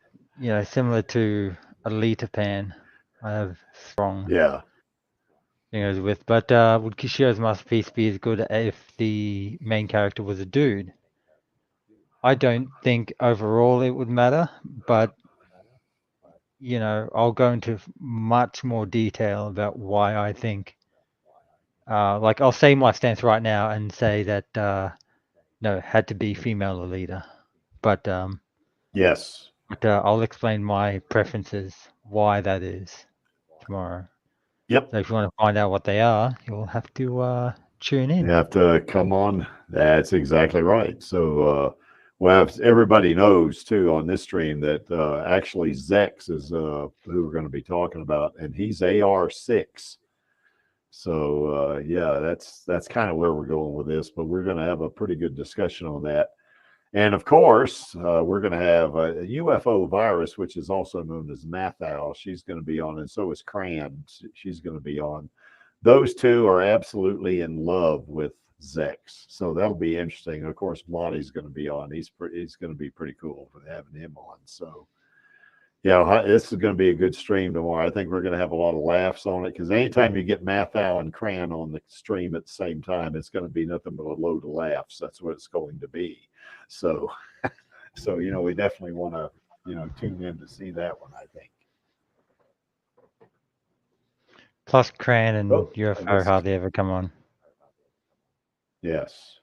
similar to Alita Pan, I have strong things with. But would Kishio's masterpiece be as good if the main character was a dude? I don't think overall it would matter, but I'll go into much more detail about why I think. Like I'll say my stance right now and say that no, it had to be female Alita, but yes. But I'll explain my preferences, why that is, tomorrow. Yep. So if you want to find out what they are, you'll have to tune in. You have to come on. That's exactly right. So, well, everybody knows too on this stream that actually Zex is who we're going to be talking about, and he's AR6. So yeah, that's kind of where we're going with this, but we're going to have a pretty good discussion on that. And of course, we're going to have a UFO virus, which is also known as Mathal. She's going to be on, and so is Cran. She's going to be on. Those two are absolutely in love with Zex, so that'll be interesting. And of course, Lottie's going to be on. He's going to be pretty cool for having him on. So, yeah, this is going to be a good stream tomorrow. I think we're going to have a lot of laughs on it because anytime you get Mathal and Cran on the stream at the same time, it's going to be nothing but a load of laughs. That's what it's going to be. So, we definitely want to, tune in to see that one, I think. Plus Cran and UFO hardly ever come on. Yes.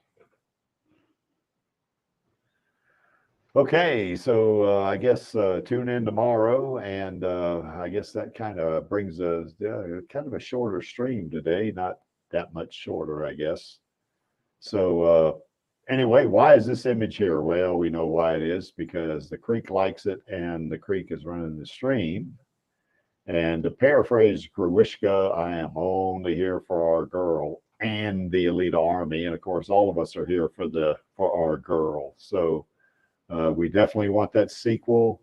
Okay, so I guess tune in tomorrow, and I guess that kind of brings us kind of a shorter stream today, not that much shorter, I guess. So anyway, why is this image here? Well, we know why it is, because the Creek likes it, and the Creek is running the stream. And to paraphrase Gruishka, I am only here for our girl and the Alita Army, and of course, all of us are here for our girl. So. We definitely want that sequel.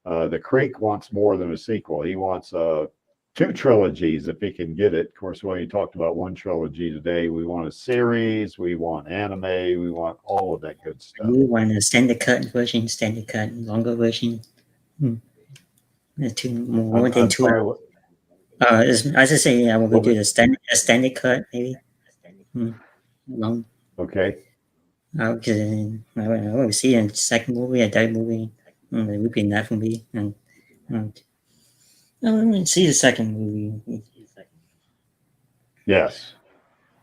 The Creek wants more than a sequel. He wants 2 trilogies if he can get it. Of course, we only talked about 1 trilogy today. We want a series. We want anime. We want all of that good stuff. We want a standard cut version, longer version. More than 2. As I say, we'll do the standard cut maybe. Long. Okay. Because I want to see a second movie, a third movie, the repeat that movie, and I want to see the second movie. Yes.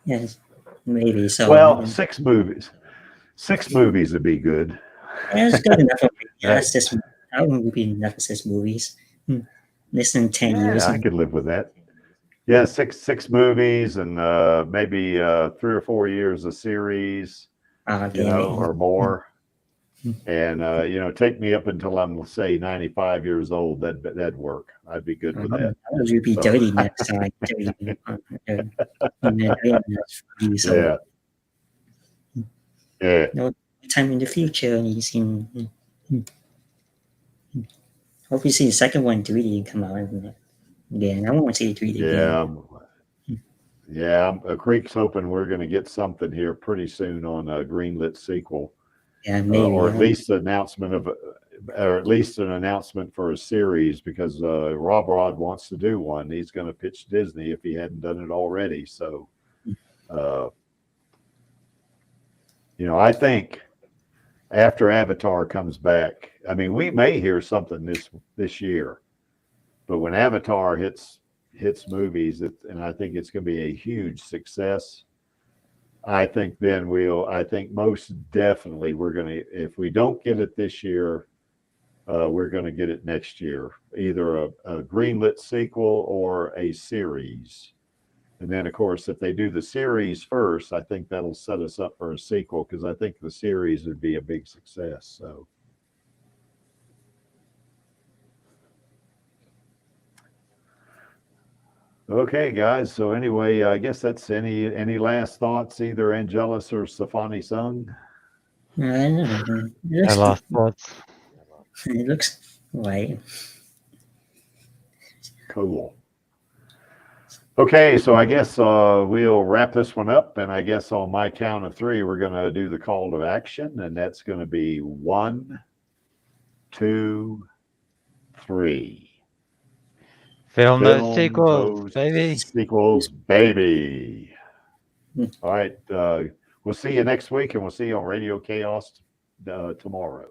Yes, maybe so. Well, 6 movies. 6 movies would be good. Yeah, it's good enough for me. Yeah, that's just I won't be enough for 6 movies. Less than 10 years. I could live with that. Yeah, six movies and maybe 3 or 4 years of series. Or more, and take me up until I'm say 95 years old. That'd work. I'd be good with that. You'd be dirty next time. Yeah. No time in the future, and you see. Hope you see the second one 3D come out again. I want to see the 3D again. Yeah, Creek's hoping we're going to get something here pretty soon on a greenlit sequel. Yeah, maybe, or at least an announcement for a series, because Rob Rod wants to do one. He's going to pitch Disney if he hadn't done it already. So, I think after Avatar comes back, I mean, we may hear something this year. But when Avatar hits movies, and I think it's going to be a huge success. I think most definitely we're going to, if we don't get it this year, we're going to get it next year, either a greenlit sequel or a series. And then, of course, if they do the series first, I think that'll set us up for a sequel, because I think the series would be a big success. So. Okay, guys. So anyway, I guess that's any last thoughts, either Angelus or Safani Sung? No last thoughts. It looks right. Cool. Okay, so I guess we'll wrap this one up, and I guess on my count of 3, we're going to do the call to action, and that's going to be 1, 2, 3. Film those sequels, baby. Sequels, baby. All right. We'll see you next week, and we'll see you on Radio Chaos tomorrow.